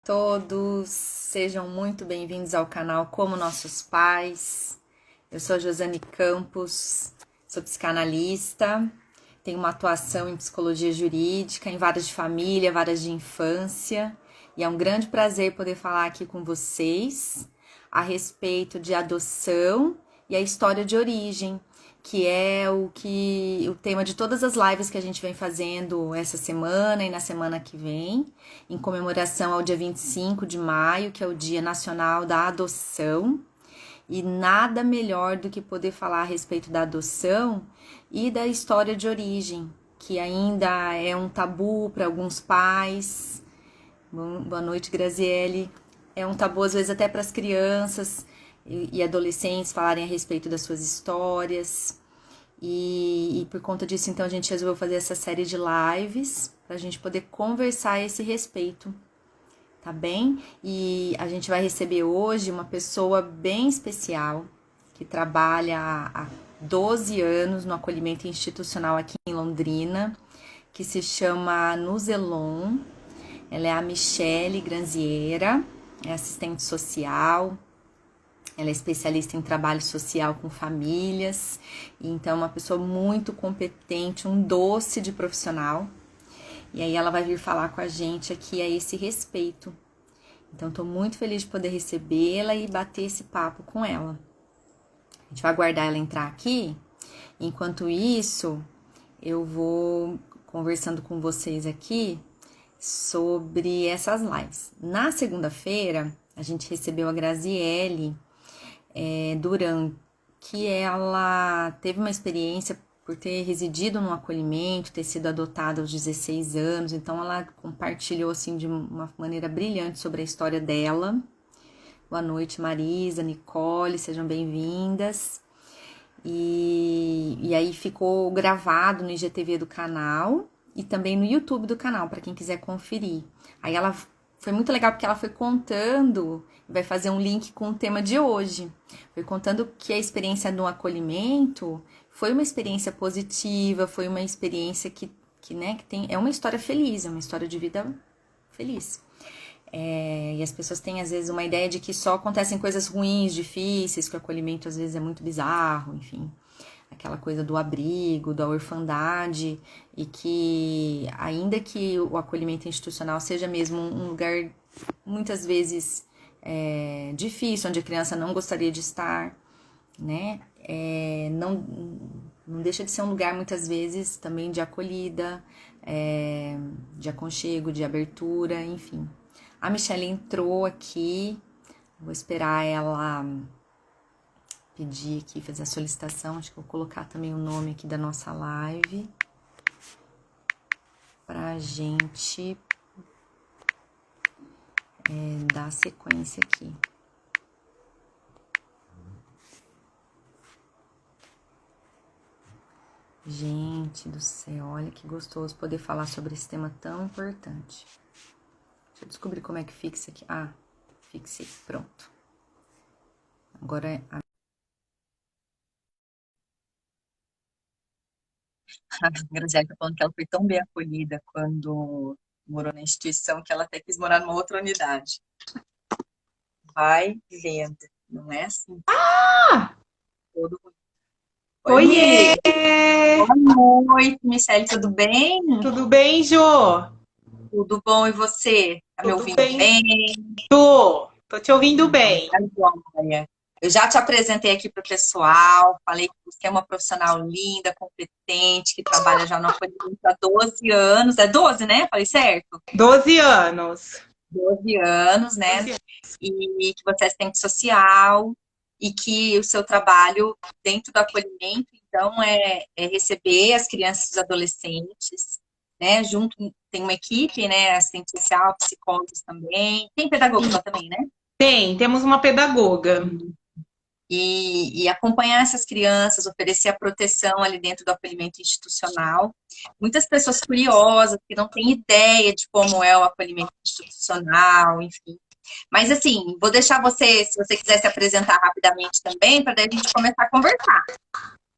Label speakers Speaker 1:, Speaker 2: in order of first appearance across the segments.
Speaker 1: todos, sejam muito bem-vindos ao canal Como Nossos Pais. Eu sou a Josane Campos, sou psicanalista, tenho uma atuação em psicologia jurídica, em varas de família, varas de infância, e é um grande prazer poder falar aqui com vocês a respeito de adoção e a história de origem, que é o tema de todas as lives que a gente vem fazendo essa semana e na semana que vem, em comemoração ao dia 25 de maio, que é o Dia Nacional da Adoção. E nada melhor do que poder falar a respeito da adoção e da história de origem, que ainda é um tabu para alguns pais. Boa noite, Graziele. É um tabu, às vezes, até para as crianças e adolescentes falarem a respeito das suas histórias. E por conta disso, então, a gente resolveu fazer essa série de lives para a gente poder conversar a esse respeito, tá bem? E a gente vai receber hoje uma pessoa bem especial que trabalha há 12 anos no acolhimento institucional aqui em Londrina, que se chama Nuzelon. Ela é a Michele Granziera, é assistente social, ela é especialista em trabalho social com famílias, então é uma pessoa muito competente, um doce de profissional. E aí ela vai vir falar com a gente aqui a esse respeito. Então estou muito feliz de poder recebê-la e bater esse papo com ela. A gente vai aguardar ela entrar aqui. Enquanto isso, eu vou conversando com vocês aqui sobre essas lives. Na segunda-feira, a gente recebeu a Graziele Duran, que ela teve uma experiência por ter residido num acolhimento, ter sido adotada aos 16 anos, então ela compartilhou assim de uma maneira brilhante sobre a história dela. Boa noite, Marisa, Nicole, sejam bem-vindas. E aí ficou gravado no IGTV do canal e também no YouTube do canal, para quem quiser conferir. Aí ela foi muito legal porque ela foi contando, vai fazer um link com o tema de hoje. Foi contando que a experiência no acolhimento foi uma experiência positiva, foi uma experiência que é uma história feliz, é uma história de vida feliz. E as pessoas têm, às vezes, uma ideia de que só acontecem coisas ruins, difíceis, que o acolhimento, às vezes, é muito bizarro, enfim. Aquela coisa do abrigo, da orfandade, e que, ainda que o acolhimento institucional seja mesmo um lugar, muitas vezes, difícil, onde a criança não gostaria de estar, né? Não deixa de ser um lugar, muitas vezes, também de acolhida, de aconchego, de abertura, enfim. A Michele entrou aqui, vou esperar ela pedir aqui, fazer a solicitação, acho que vou colocar também o nome aqui da nossa live, pra gente dar sequência aqui. Gente do céu, olha que gostoso poder falar sobre esse tema tão importante. Deixa eu descobrir como é que fixa aqui. Ah, fixei, pronto. Agora a Graziela tá falando que ela foi tão bem acolhida quando morou na instituição que ela até quis morar numa outra unidade. Vai vendo, não é assim? Todo mundo. Oi,
Speaker 2: Oiê!
Speaker 1: Mi. Boa noite, Michele, tudo bem?
Speaker 2: Tudo bem, Jô?
Speaker 1: Tudo bom, e você? Tá me
Speaker 2: Tudo
Speaker 1: ouvindo
Speaker 2: bem?
Speaker 1: bem?
Speaker 2: Tô te ouvindo bem.
Speaker 1: Tá joia. Eu já te apresentei aqui para o pessoal, falei que você é uma profissional linda, competente, que trabalha já no acolhimento há 12 anos. É 12, né? Falei certo?
Speaker 2: 12 anos.
Speaker 1: 12 anos, né?
Speaker 2: 12 anos.
Speaker 1: E que você é assistente social e que o seu trabalho dentro do acolhimento, então, é receber as crianças e os adolescentes, né? Junto, tem uma equipe, né? Assistente social, psicólogos também. Tem pedagogo lá também, né?
Speaker 2: Temos uma pedagoga.
Speaker 1: E acompanhar essas crianças, oferecer a proteção ali dentro do acolhimento institucional. Muitas pessoas curiosas, que não têm ideia de como é o acolhimento institucional, enfim. Mas, assim, vou deixar você, se você quiser se apresentar rapidamente também, para daí a gente começar a conversar.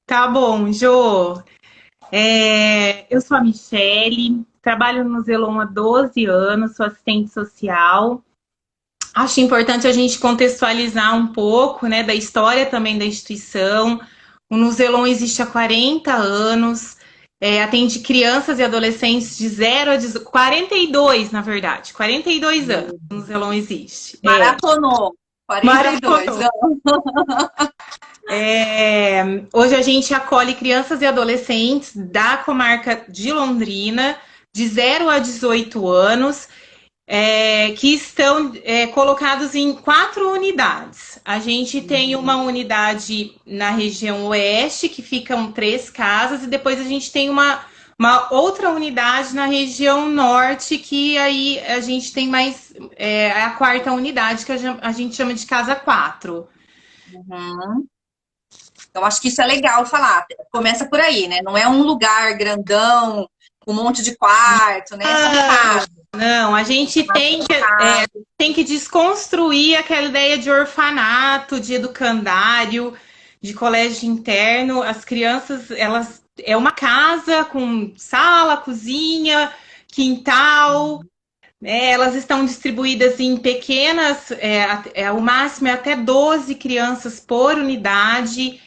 Speaker 2: Tá bom, Jô. Eu sou a Michele, trabalho no Zelon há 12 anos, sou assistente social Acho importante a gente contextualizar um pouco, né, da história também da instituição. O Nuzelon existe há 40 anos, atende crianças e adolescentes de 0 a 18, 42, na verdade, 42 anos o Nuzelon existe.
Speaker 1: Maratonou, 42.
Speaker 2: Maratonou. Hoje a gente acolhe crianças e adolescentes da comarca de Londrina, de 0 a 18 anos, que estão colocados em 4 unidades. A gente tem uma unidade na região oeste, que ficam 3 casas, e depois a gente tem uma outra unidade na região norte, que aí a gente tem mais a 4ª unidade, que a gente chama de Casa 4.
Speaker 1: Uhum. Então, acho que isso é legal falar. Começa por aí, né? Não é um lugar grandão, com um monte de quarto, né?
Speaker 2: Não, a gente tem que desconstruir aquela ideia de orfanato, de educandário, de colégio interno. As crianças, elas é uma casa com sala, cozinha, quintal, né? Elas estão distribuídas em pequenas, o máximo é até 12 crianças por unidade.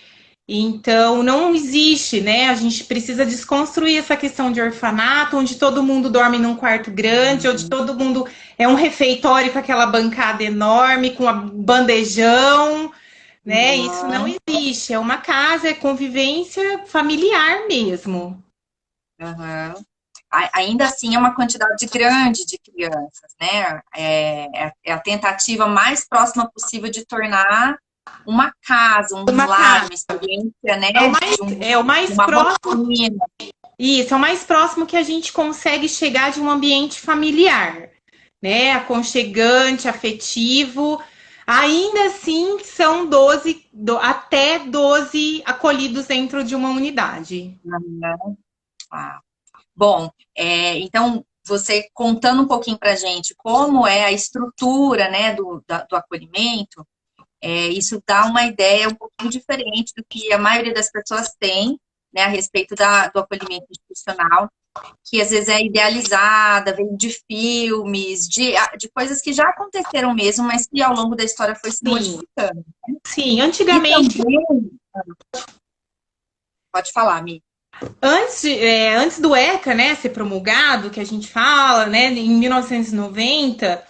Speaker 2: Então, não existe, né? A gente precisa desconstruir essa questão de orfanato, onde todo mundo dorme num quarto grande, onde todo mundo é um refeitório com aquela bancada enorme, com a bandejão, né? Isso não existe. É uma casa, é convivência familiar mesmo.
Speaker 1: Uhum. Ainda assim, é uma quantidade grande de crianças, né? É a tentativa mais próxima possível de tornar uma casa, um lar, uma experiência, né?
Speaker 2: É o mais próximo. Isso, é o mais próximo que a gente consegue chegar de um ambiente familiar, né? Aconchegante, afetivo. Ainda assim, são até 12 acolhidos dentro de uma unidade.
Speaker 1: Bom, então, você contando um pouquinho para a gente como é a estrutura, né, do acolhimento, isso dá uma ideia um pouquinho diferente do que a maioria das pessoas tem, né, a respeito do acolhimento institucional, que às vezes é idealizada, vem de filmes, de coisas que já aconteceram mesmo, mas que ao longo da história foi se modificando. Né?
Speaker 2: Sim, antigamente...
Speaker 1: Pode falar, Mi.
Speaker 2: Antes do ECA, né, ser promulgado, que a gente fala, né, em 1990...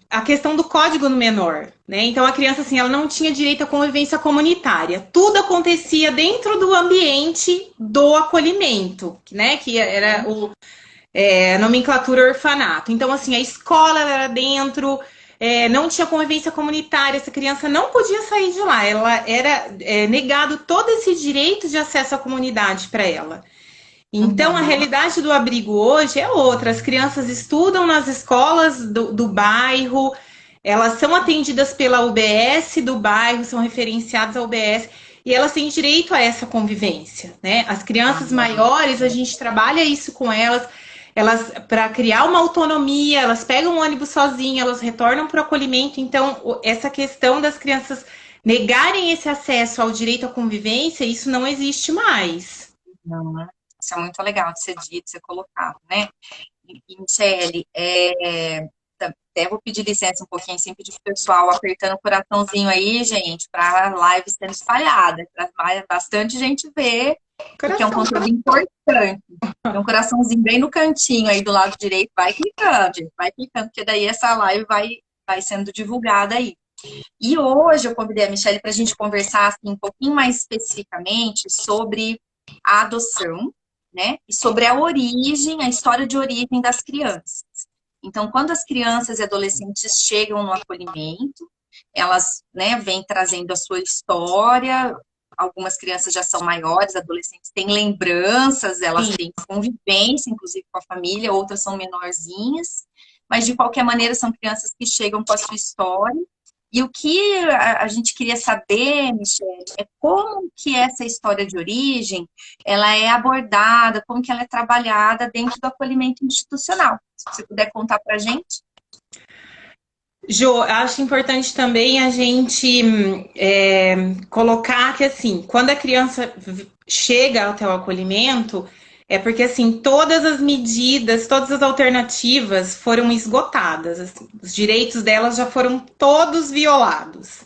Speaker 2: a questão do código no menor, né? Então a criança assim, ela não tinha direito à convivência comunitária. Tudo acontecia dentro do ambiente do acolhimento, né? Que era a nomenclatura orfanato. Então assim, a escola era dentro, não tinha convivência comunitária. Essa criança não podia sair de lá. Ela era negado todo esse direito de acesso à comunidade para ela. Então, a realidade do abrigo hoje é outra. As crianças estudam nas escolas do bairro, elas são atendidas pela UBS do bairro, são referenciadas à UBS, e elas têm direito a essa convivência, né? As crianças maiores, a gente trabalha isso com elas para criar uma autonomia, elas pegam o ônibus sozinhas, elas retornam para o acolhimento. Então, essa questão das crianças negarem esse acesso ao direito à convivência, isso não existe mais.
Speaker 1: Não, né? Isso é muito legal de ser dito, de ser colocado, né? E, Michele, até vou pedir licença um pouquinho, sempre pedir pro pessoal apertando o coraçãozinho aí, gente, para a live sendo espalhada, para bastante gente ver, porque é um conteúdo importante. Tem um coraçãozinho bem no cantinho aí do lado direito, vai clicando, gente, vai clicando, porque daí essa live vai sendo divulgada aí. E hoje eu convidei a Michele para a gente conversar assim, um pouquinho mais especificamente sobre a adoção, né? E sobre a origem, a história de origem das crianças. Então, quando as crianças e adolescentes chegam no acolhimento, elas, né, vêm trazendo a sua história. Algumas crianças já são maiores, adolescentes têm lembranças, elas têm convivência, inclusive com a família, outras são menorzinhas, mas de qualquer maneira são crianças que chegam com a sua história. E o que a gente queria saber, Michele, é como que essa história de origem, ela é abordada, como que ela é trabalhada dentro do acolhimento institucional. Se você puder contar para a gente.
Speaker 2: Jo, acho importante também a gente colocar que, assim, quando a criança chega até o acolhimento, é porque, assim, todas as medidas, todas as alternativas foram esgotadas. Assim, os direitos delas já foram todos violados,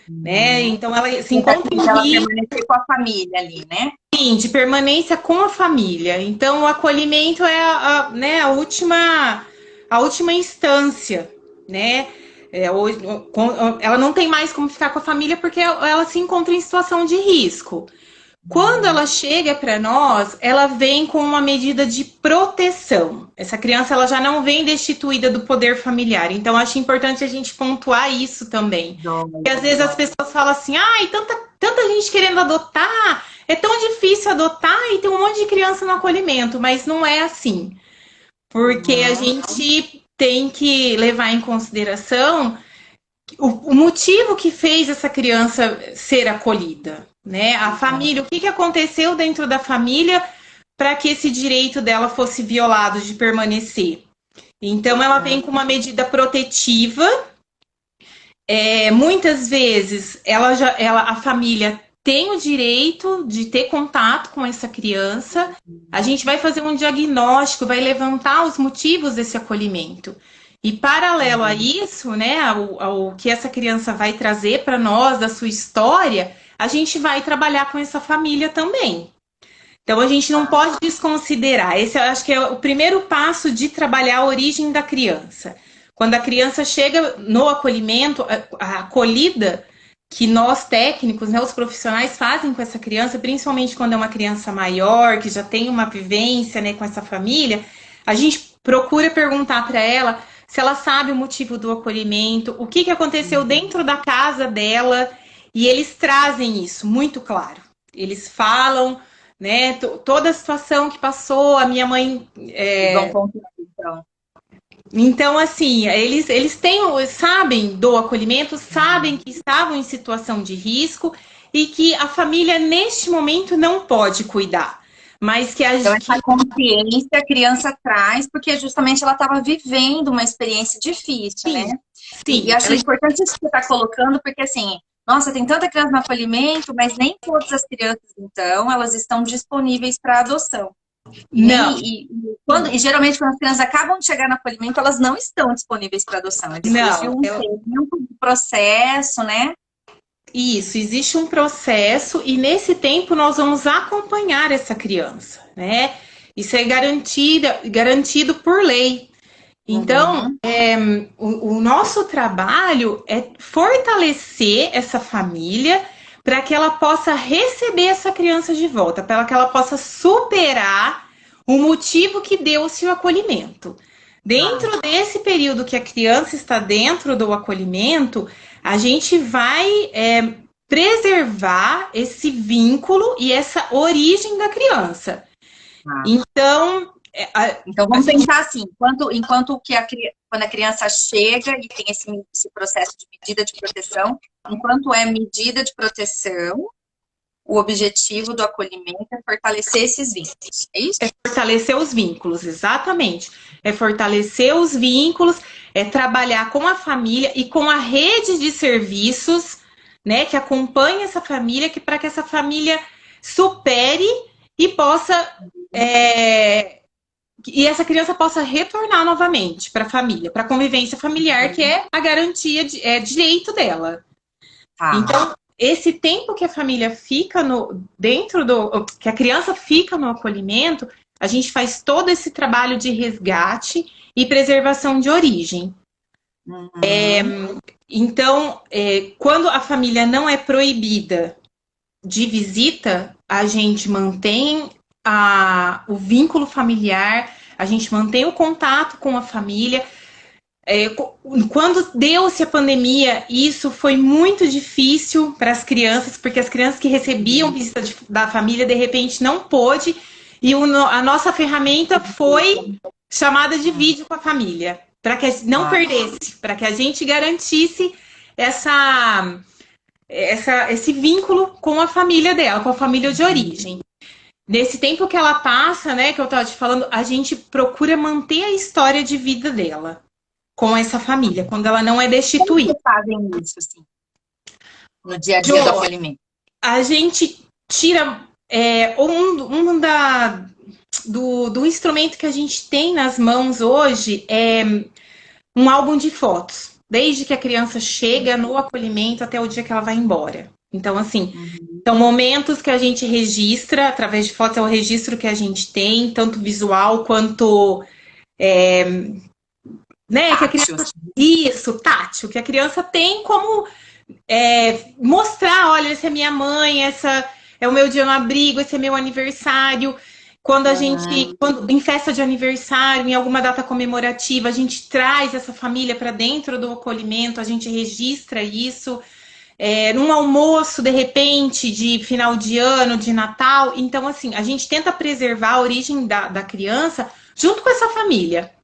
Speaker 2: né? Então, ela se encontra em
Speaker 1: Ela
Speaker 2: risco,
Speaker 1: permanecer com a família ali, né?
Speaker 2: sim, de permanência com a família. Então, o acolhimento é né, a última instância, né? Ela não tem mais como ficar com a família porque ela se encontra em situação de risco. Quando ela chega para nós, ela vem com uma medida de proteção. Essa criança ela já não vem destituída do poder familiar. Então, acho importante a gente pontuar isso também. Porque às vezes as pessoas falam assim, ai, tanta gente querendo adotar, é tão difícil adotar e tem um monte de criança no acolhimento, mas não é assim. Porque a gente tem que levar em consideração o motivo que fez essa criança ser acolhida, né? A família, o que aconteceu dentro da família para que esse direito dela fosse violado de permanecer. Então, ela vem com uma medida protetiva. Muitas vezes, a família tem o direito de ter contato com essa criança. A gente vai fazer um diagnóstico, vai levantar os motivos desse acolhimento. E paralelo a isso, né, ao que essa criança vai trazer para nós, da sua história, a gente vai trabalhar com essa família também. Então, a gente não pode desconsiderar. Esse, eu acho que é o primeiro passo de trabalhar a origem da criança. Quando a criança chega no acolhimento, a acolhida que nós técnicos, né, os profissionais fazem com essa criança, principalmente quando é uma criança maior, que já tem uma vivência, né, com essa família, a gente procura perguntar para ela se ela sabe o motivo do acolhimento, o que aconteceu dentro da casa dela, e eles trazem isso muito claro. Eles falam, né, toda a situação que passou, a minha mãe...
Speaker 1: Vão pontuar, então.
Speaker 2: Então, assim, eles sabem do acolhimento, sabem que estavam em situação de risco e que a família, neste momento, não pode cuidar. Mas que
Speaker 1: Então, essa consciência a criança traz, porque justamente ela estava vivendo uma experiência difícil,
Speaker 2: sim,
Speaker 1: né?
Speaker 2: sim.
Speaker 1: E acho importante isso que você está colocando, porque assim, nossa, tem tanta criança no acolhimento, mas nem todas as crianças, então, elas estão disponíveis para adoção.
Speaker 2: Não.
Speaker 1: E geralmente, quando as crianças acabam de chegar no acolhimento, elas não estão disponíveis para adoção. É depois de um tempo de processo, né?
Speaker 2: Isso, existe um processo e nesse tempo nós vamos acompanhar essa criança, né? Isso é garantido por lei. Então, o nosso trabalho é fortalecer essa família para que ela possa receber essa criança de volta, para que ela possa superar o motivo que deu-se o acolhimento. Dentro desse período que a criança está dentro do acolhimento, a gente vai preservar esse vínculo e essa origem da criança. Então,
Speaker 1: vamos pensar assim, enquanto quando a criança chega e tem esse processo de medida de proteção, enquanto é medida de proteção, o objetivo do acolhimento é fortalecer esses vínculos, é isso?
Speaker 2: É fortalecer os vínculos, exatamente. É fortalecer os vínculos, é trabalhar com a família e com a rede de serviços, né, que acompanha essa família, para que essa família supere e possa... e essa criança possa retornar novamente para a família, para a convivência familiar, que é a garantia, direito dela. Então, esse tempo que a família fica que a criança fica no acolhimento, a gente faz todo esse trabalho de resgate e preservação de origem. Então, quando a família não é proibida de visita, a gente mantém o vínculo familiar, a gente mantém o contato com a família. Quando deu-se a pandemia, isso foi muito difícil para as crianças, porque as crianças que recebiam visita da família, de repente, não pôde, e a nossa ferramenta foi chamada de vídeo com a família, para que não perdesse, para que a gente garantisse esse vínculo com a família dela, com a família de origem. Nesse tempo que ela passa, né, que eu estava te falando, a gente procura manter a história de vida dela com essa família, quando ela não é destituída.
Speaker 1: Como vocês fazem isso, assim, no dia a dia do acolhimento?
Speaker 2: A gente tira do instrumento que a gente tem nas mãos hoje é um álbum de fotos, desde que a criança chega no acolhimento até o dia que ela vai embora. Então, assim,
Speaker 1: Uhum.
Speaker 2: são momentos que a gente registra, através de fotos é o registro que a gente tem, tanto visual quanto, né, que a
Speaker 1: Tátil,
Speaker 2: criança...
Speaker 1: assim.
Speaker 2: Isso, tátil, que a criança tem como mostrar, olha, essa é minha mãe, essa é o meu dia no abrigo, esse é meu aniversário. Quando a gente,
Speaker 1: Uhum.
Speaker 2: em festa de aniversário, em alguma data comemorativa, a gente traz essa família para dentro do acolhimento, a gente registra isso. Num almoço, de repente, de final de ano, de Natal. Então, assim, a gente tenta preservar a origem da criança junto com essa família.
Speaker 1: Tá.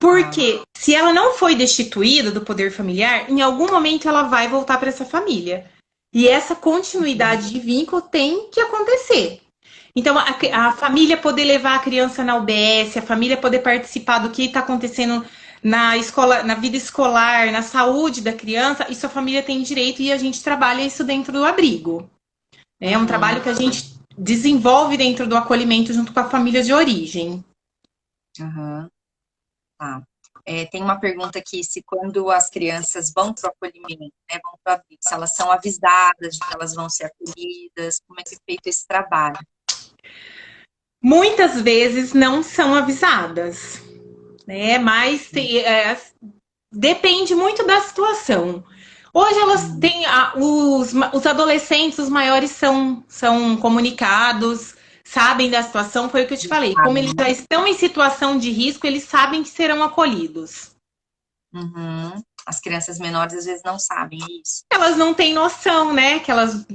Speaker 2: Porque se ela não foi destituída do poder familiar, em algum momento ela vai voltar para essa família. E essa continuidade de vínculo tem que acontecer. Então, a família poder levar a criança na UBS, a família poder participar do que está acontecendo na escola, na vida escolar, na saúde da criança, isso a família tem direito e a gente trabalha isso dentro do abrigo. É um trabalho
Speaker 1: Uhum.
Speaker 2: que a gente desenvolve dentro do acolhimento junto com a família de origem.
Speaker 1: Uhum. Tá. Tem uma pergunta aqui, se quando as crianças vão para o acolhimento, né, vão para o abrigo, se elas são avisadas de que elas vão ser acolhidas, como é que é feito esse trabalho?
Speaker 2: Muitas vezes não são avisadas, né? Mas depende muito da situação. Hoje elas
Speaker 1: Uhum.
Speaker 2: têm os adolescentes, os maiores são comunicados, sabem da situação, foi o que eu te falei. Como
Speaker 1: Sabe,
Speaker 2: eles
Speaker 1: né?
Speaker 2: já estão em situação de risco, eles sabem que serão acolhidos.
Speaker 1: Uhum. As crianças menores às vezes não sabem isso.
Speaker 2: Elas não têm noção, né? Que elas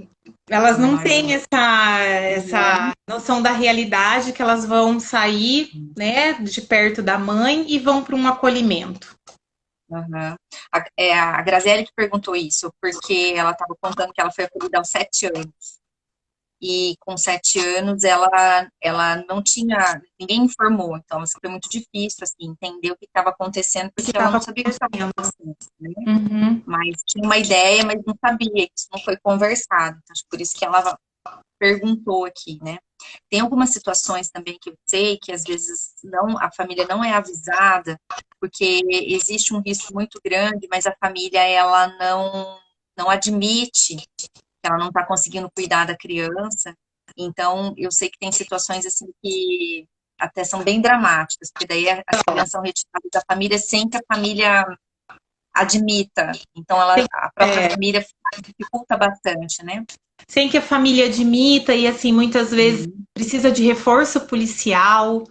Speaker 2: não
Speaker 1: Mas,
Speaker 2: têm essa
Speaker 1: uhum.
Speaker 2: noção da realidade, que elas vão sair, né, de perto da mãe e vão para um acolhimento.
Speaker 1: Uhum. A Graziele que perguntou isso, porque ela estava contando que ela foi acolhida aos 7 anos. E com 7 anos ela não tinha, ninguém informou, então assim, foi muito difícil assim, entender o que estava acontecendo,
Speaker 2: O que
Speaker 1: porque ela
Speaker 2: estava
Speaker 1: não sabia o que estava
Speaker 2: acontecendo?
Speaker 1: acontecendo, né?
Speaker 2: Uhum.
Speaker 1: Mas tinha uma ideia, mas não sabia, isso não foi conversado. Então, acho por isso que ela perguntou aqui, né? Tem algumas situações também que eu sei que às vezes não, a família não é avisada, porque existe um risco muito grande, mas a família ela não admite que ela não está conseguindo cuidar da criança. Então, eu sei que tem situações assim que até são bem dramáticas, porque daí as crianças são retiradas da família sem que a família admita. Então, a própria
Speaker 2: É,
Speaker 1: família dificulta bastante, né?
Speaker 2: sem que a família admita e assim muitas vezes
Speaker 1: Uhum.
Speaker 2: precisa de reforço policial.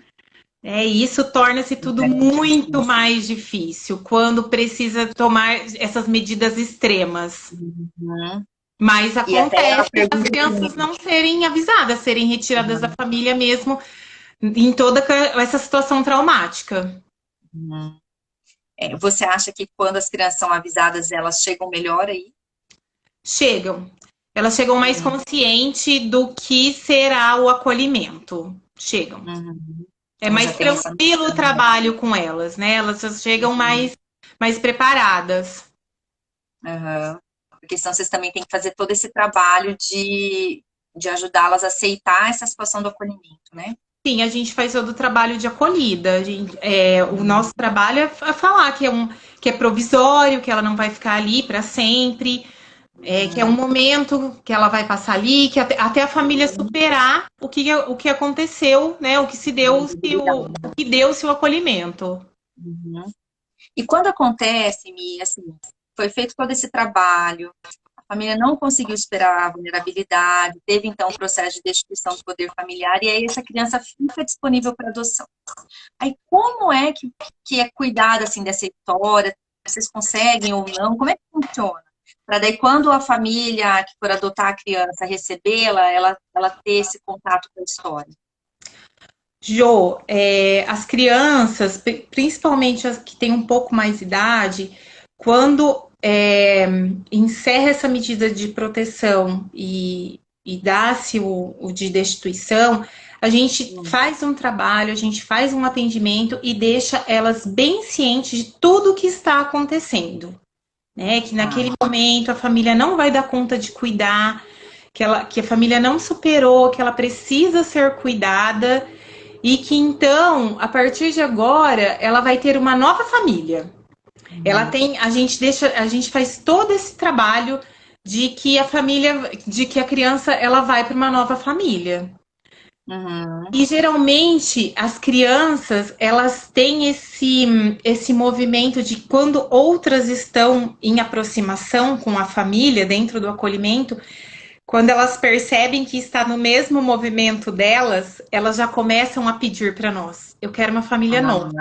Speaker 2: E isso torna-se tudo
Speaker 1: É
Speaker 2: muito
Speaker 1: difícil.
Speaker 2: mais difícil quando precisa tomar essas medidas extremas.
Speaker 1: Uhum.
Speaker 2: Mas
Speaker 1: E até ela
Speaker 2: acontece das
Speaker 1: pergunta
Speaker 2: crianças
Speaker 1: assim,
Speaker 2: não serem avisadas, serem retiradas da
Speaker 1: uhum,
Speaker 2: família mesmo em toda essa situação traumática.
Speaker 1: uhum. Você acha que quando as crianças são avisadas, elas chegam melhor aí?
Speaker 2: Chegam. Elas chegam mais
Speaker 1: Uhum,
Speaker 2: consciente do que será o acolhimento. Chegam.
Speaker 1: uhum.
Speaker 2: É
Speaker 1: Ela
Speaker 2: mais
Speaker 1: já tem essa
Speaker 2: tranquilo o
Speaker 1: noção, né?
Speaker 2: trabalho com elas, né? Elas já chegam
Speaker 1: Uhum,
Speaker 2: mais preparadas.
Speaker 1: uhum. Porque senão vocês também têm que fazer todo esse trabalho de ajudá-las a aceitar essa situação do acolhimento, né?
Speaker 2: Sim, a gente faz todo o trabalho de acolhida. O
Speaker 1: Uhum,
Speaker 2: nosso trabalho é falar que é provisório, que ela não vai ficar ali para sempre, que é um
Speaker 1: uhum,
Speaker 2: momento que ela vai passar ali, que até a família
Speaker 1: uhum.
Speaker 2: superar o que aconteceu, né? O que se
Speaker 1: A
Speaker 2: deu,
Speaker 1: invisibilidade.
Speaker 2: o que deu-se o acolhimento.
Speaker 1: Uhum. E quando acontece, Mi, assim, foi feito todo esse trabalho, a família não conseguiu esperar a vulnerabilidade, teve então um processo de destituição do poder familiar, e aí essa criança fica disponível para adoção. Aí como é que é cuidado, assim, dessa história? Vocês conseguem ou não? Como é que funciona? Para daí, quando a família que for adotar a criança recebê-la, ela ter esse contato com a história.
Speaker 2: Jo, as crianças, principalmente as que têm um pouco mais de idade, quando encerra essa medida de proteção e dá-se o de destituição, a gente
Speaker 1: Hum.
Speaker 2: faz um trabalho, a gente faz um atendimento e deixa elas bem cientes de tudo o que está acontecendo, né? Que
Speaker 1: Ah,
Speaker 2: naquele momento a família não vai dar conta de cuidar, que a família não superou, que ela precisa ser cuidada e que então, a partir de agora, ela vai ter uma nova família. Ela tem, a gente faz todo esse trabalho de que a família, de que a criança ela vai para uma nova família.
Speaker 1: Uhum.
Speaker 2: E geralmente as crianças, elas têm esse movimento de quando outras estão em aproximação com a família dentro do acolhimento, quando elas percebem que está no mesmo movimento delas, elas já começam a pedir para nós. Eu quero uma família nova.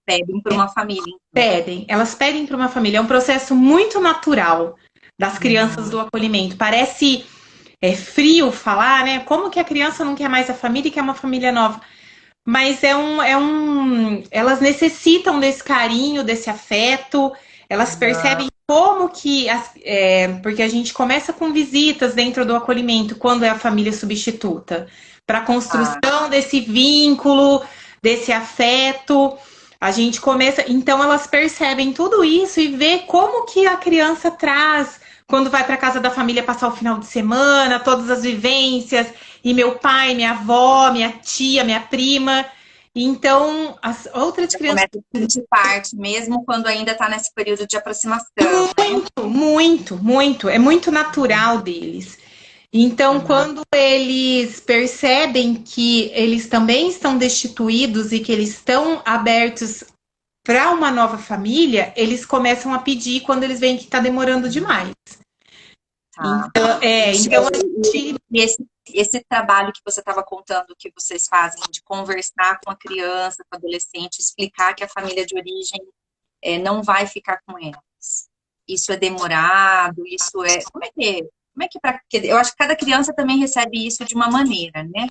Speaker 1: Pedem para uma família, então.
Speaker 2: Pedem, elas pedem para uma família. É um processo muito natural das crianças do acolhimento. Parece frio falar, né? Como que a criança não quer mais a família e quer uma família nova? Mas elas necessitam desse carinho, desse afeto. Elas percebem como que, porque a gente começa com visitas dentro do acolhimento quando é a família substituta, para a construção desse vínculo, desse afeto. A gente começa, então elas percebem tudo isso e vê como que a criança traz quando vai para casa da família passar o final de semana, todas as vivências, e meu pai, minha avó, minha tia, minha prima. Então, as outras crianças.
Speaker 1: Começa a sentir parte, mesmo quando ainda está nesse período de aproximação.
Speaker 2: Muito, muito, muito. É muito natural deles. Então, quando eles percebem que eles também estão destituídos e que eles estão abertos para uma nova família, eles começam a pedir quando eles veem que está demorando demais. Então,
Speaker 1: e esse trabalho que você estava contando que vocês fazem de conversar com a criança, com o adolescente, explicar que a família de origem não vai ficar com elas. Isso é demorado, isso é. Como é que eu acho que cada criança também recebe isso de uma maneira, né?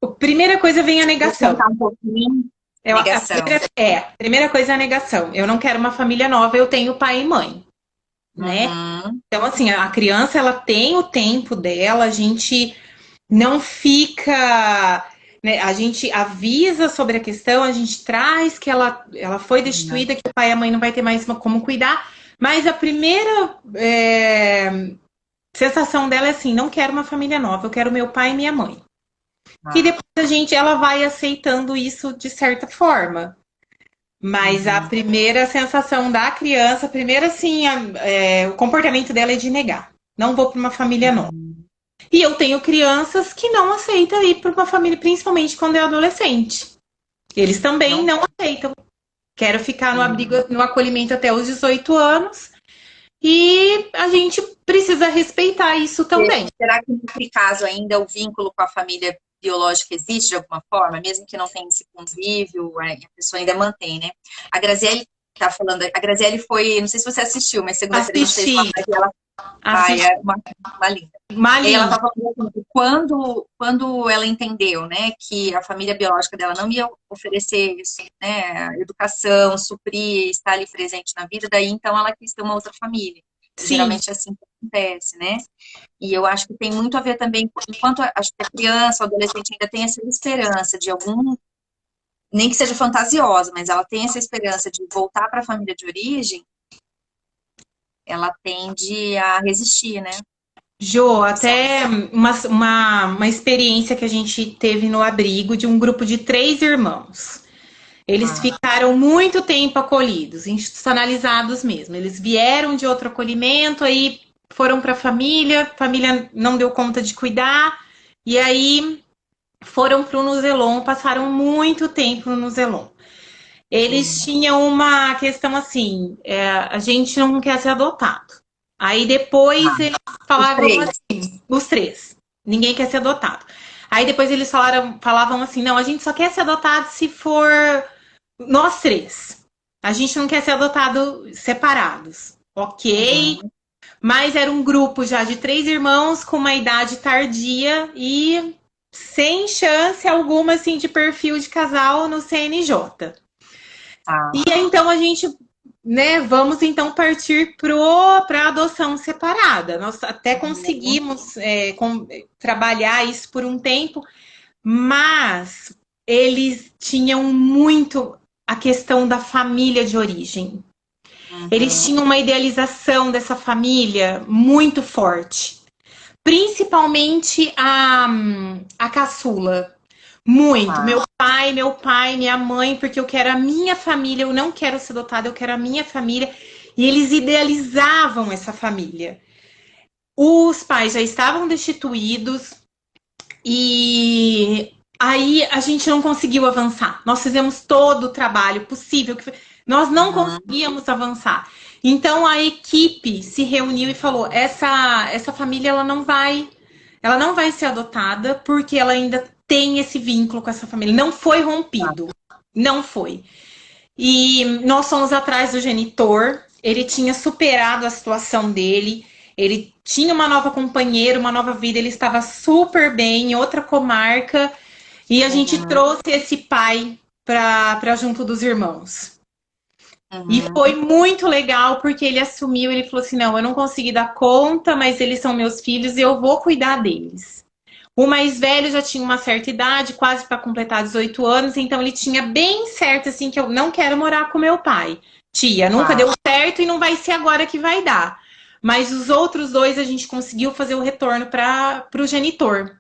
Speaker 2: A primeira coisa vem a negação.
Speaker 1: Vou contar um pouquinho. Negação.
Speaker 2: A primeira coisa é a negação. Eu não quero uma família nova, eu tenho pai e mãe. Né? Então, assim, a criança, ela tem o tempo dela, a gente não fica, né? A gente avisa sobre a questão, a gente traz que ela foi destituída, que o pai e a mãe não vai ter mais como cuidar, mas a primeira sensação dela é assim, não quero uma família nova, eu quero meu pai e minha mãe. Que depois ela vai aceitando isso de certa forma. Mas a primeira sensação da criança, primeiro assim, o comportamento dela é de negar. Não vou para uma família nova. E eu tenho crianças que não aceitam ir para uma família, principalmente quando é adolescente. Eles também não aceitam. Quero ficar no abrigo, no acolhimento até os 18 anos. E a gente precisa respeitar isso também.
Speaker 1: Será que nesse caso ainda o vínculo com a família biológica existe de alguma forma, mesmo que não tenha esse convívio, a pessoa ainda mantém, né? A Graziele tá falando, a Graziele foi, não sei se você assistiu, mas segunda-feira
Speaker 2: Assisti.
Speaker 1: Ela é uma linda. E ela estava falando que quando ela entendeu, né, que a família biológica dela não ia oferecer isso, né, educação, suprir, estar ali presente na vida, daí então ela quis ter uma outra família. Geralmente é assim que acontece, né? E eu acho que tem muito a ver também, enquanto acho que a criança, o adolescente ainda tem essa esperança de algum, nem que seja fantasiosa, mas ela tem essa esperança de voltar para a família de origem, ela tende a resistir, né?
Speaker 2: Jô, até uma experiência que a gente teve no abrigo de um grupo de 3 irmãos. Eles ficaram muito tempo acolhidos, institucionalizados mesmo. Eles vieram de outro acolhimento, aí foram para a família não deu conta de cuidar, e aí foram para o Nuzelon, passaram muito tempo no Nuzelon. Eles tinham uma questão assim, a gente não quer ser adotado. Aí depois eles falavam assim, os 3, ninguém quer ser adotado. Aí depois eles falavam assim, não, a gente só quer ser adotado se for nós 3. A gente não quer ser adotado separados. Ok, mas era um grupo já de 3 irmãos com uma idade tardia e sem chance alguma assim de perfil de casal no CNJ. E então a gente, né, vamos então partir para a adoção separada. Nós até conseguimos trabalhar isso por um tempo, mas eles tinham muito a questão da família de origem. Eles tinham uma idealização dessa família muito forte. Principalmente a caçula. Muito.
Speaker 1: Ah,
Speaker 2: Meu pai, minha mãe, porque eu quero a minha família, eu não quero ser adotada, eu quero a minha família. E eles idealizavam essa família. Os pais já estavam destituídos e aí a gente não conseguiu avançar. Nós fizemos todo o trabalho possível, nós não
Speaker 1: uhum,
Speaker 2: conseguíamos avançar. Então a equipe se reuniu e falou: essa família ela não vai ser adotada porque ela ainda tem esse vínculo com essa família. Não foi
Speaker 1: tá,
Speaker 2: rompido. Não foi. E nós fomos atrás do genitor. Ele tinha superado a situação dele. Ele tinha uma nova companheira, uma nova vida. Ele estava super bem em outra comarca. E a gente
Speaker 1: uhum,
Speaker 2: trouxe esse pai para junto dos irmãos. E
Speaker 1: uhum,
Speaker 2: foi muito legal porque ele assumiu, ele falou assim: não, eu não consegui dar conta, mas eles são meus filhos e eu vou cuidar deles. O mais velho já tinha uma certa idade, quase para completar 18 anos, então ele tinha bem certo assim que eu não quero morar com meu pai. Tia, nunca
Speaker 1: tá,
Speaker 2: deu certo e não vai ser agora que vai dar. Mas os outros dois a gente conseguiu fazer o retorno para o genitor,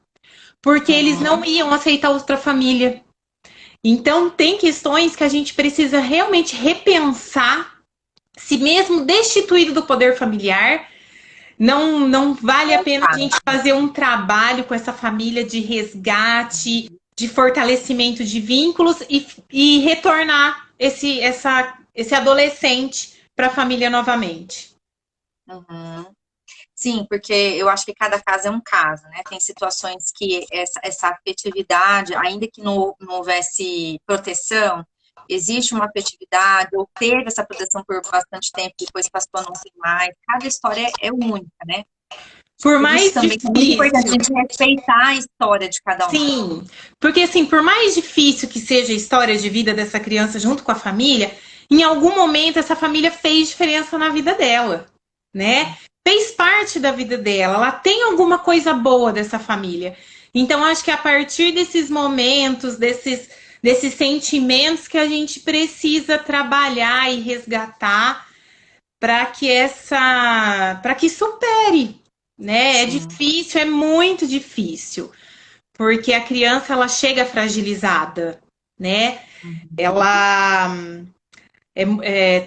Speaker 2: porque eles não
Speaker 1: uhum,
Speaker 2: iam aceitar outra família. Então tem questões que a gente precisa realmente repensar se mesmo destituído do poder familiar, não vale a pena a
Speaker 1: tá,
Speaker 2: gente fazer um trabalho com essa família de resgate, de fortalecimento de vínculos e retornar esse adolescente para a família novamente.
Speaker 1: uhum. Sim, porque eu acho que cada caso é um caso, né? Tem situações que essa afetividade, ainda que não houvesse proteção, existe uma afetividade, ou teve essa proteção por bastante tempo, depois passou a não ter mais. Cada história é única, né?
Speaker 2: Por
Speaker 1: Por isso
Speaker 2: mais
Speaker 1: também é muito importante a
Speaker 2: difícil,
Speaker 1: gente respeitar a história de cada um.
Speaker 2: sim, porque assim, por mais difícil que seja a história de vida dessa criança junto com a família, em algum momento essa família fez diferença na vida dela, né? Fez parte da vida dela, ela tem alguma coisa boa dessa família. Então, acho que a partir desses momentos, desses sentimentos que a gente precisa trabalhar e resgatar para que supere, né? É
Speaker 1: Sim.
Speaker 2: difícil, é muito difícil, porque a criança ela chega fragilizada, né?
Speaker 1: Uhum.
Speaker 2: Ela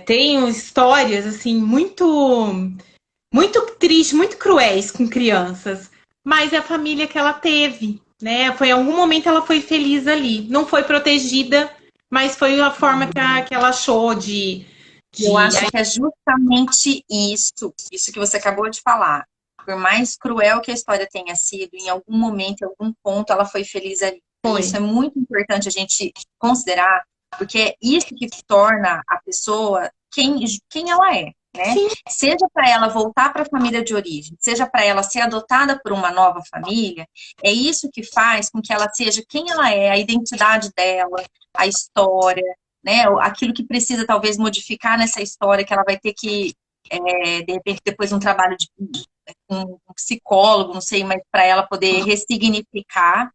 Speaker 2: tem histórias assim muito tristes, muito cruéis com crianças, mas é a família que ela teve, né? Foi em algum momento ela foi feliz ali, não foi protegida, mas foi a forma que ela achou
Speaker 1: Eu
Speaker 2: de
Speaker 1: acho que é justamente isso que você acabou de falar. Por mais cruel que a história tenha sido, em algum momento, em algum ponto, ela foi feliz ali. E
Speaker 2: foi.
Speaker 1: isso é muito importante a gente considerar, porque é isso que torna a pessoa quem ela é, né?
Speaker 2: Sim,
Speaker 1: Seja para ela voltar para a família de origem, seja para ela ser adotada por uma nova família, é isso que faz com que ela seja quem ela é, a identidade dela, a história, né? Aquilo que precisa talvez modificar nessa história, que ela vai ter que, de repente, depois um trabalho de um psicólogo, não sei, mas para ela poder ressignificar,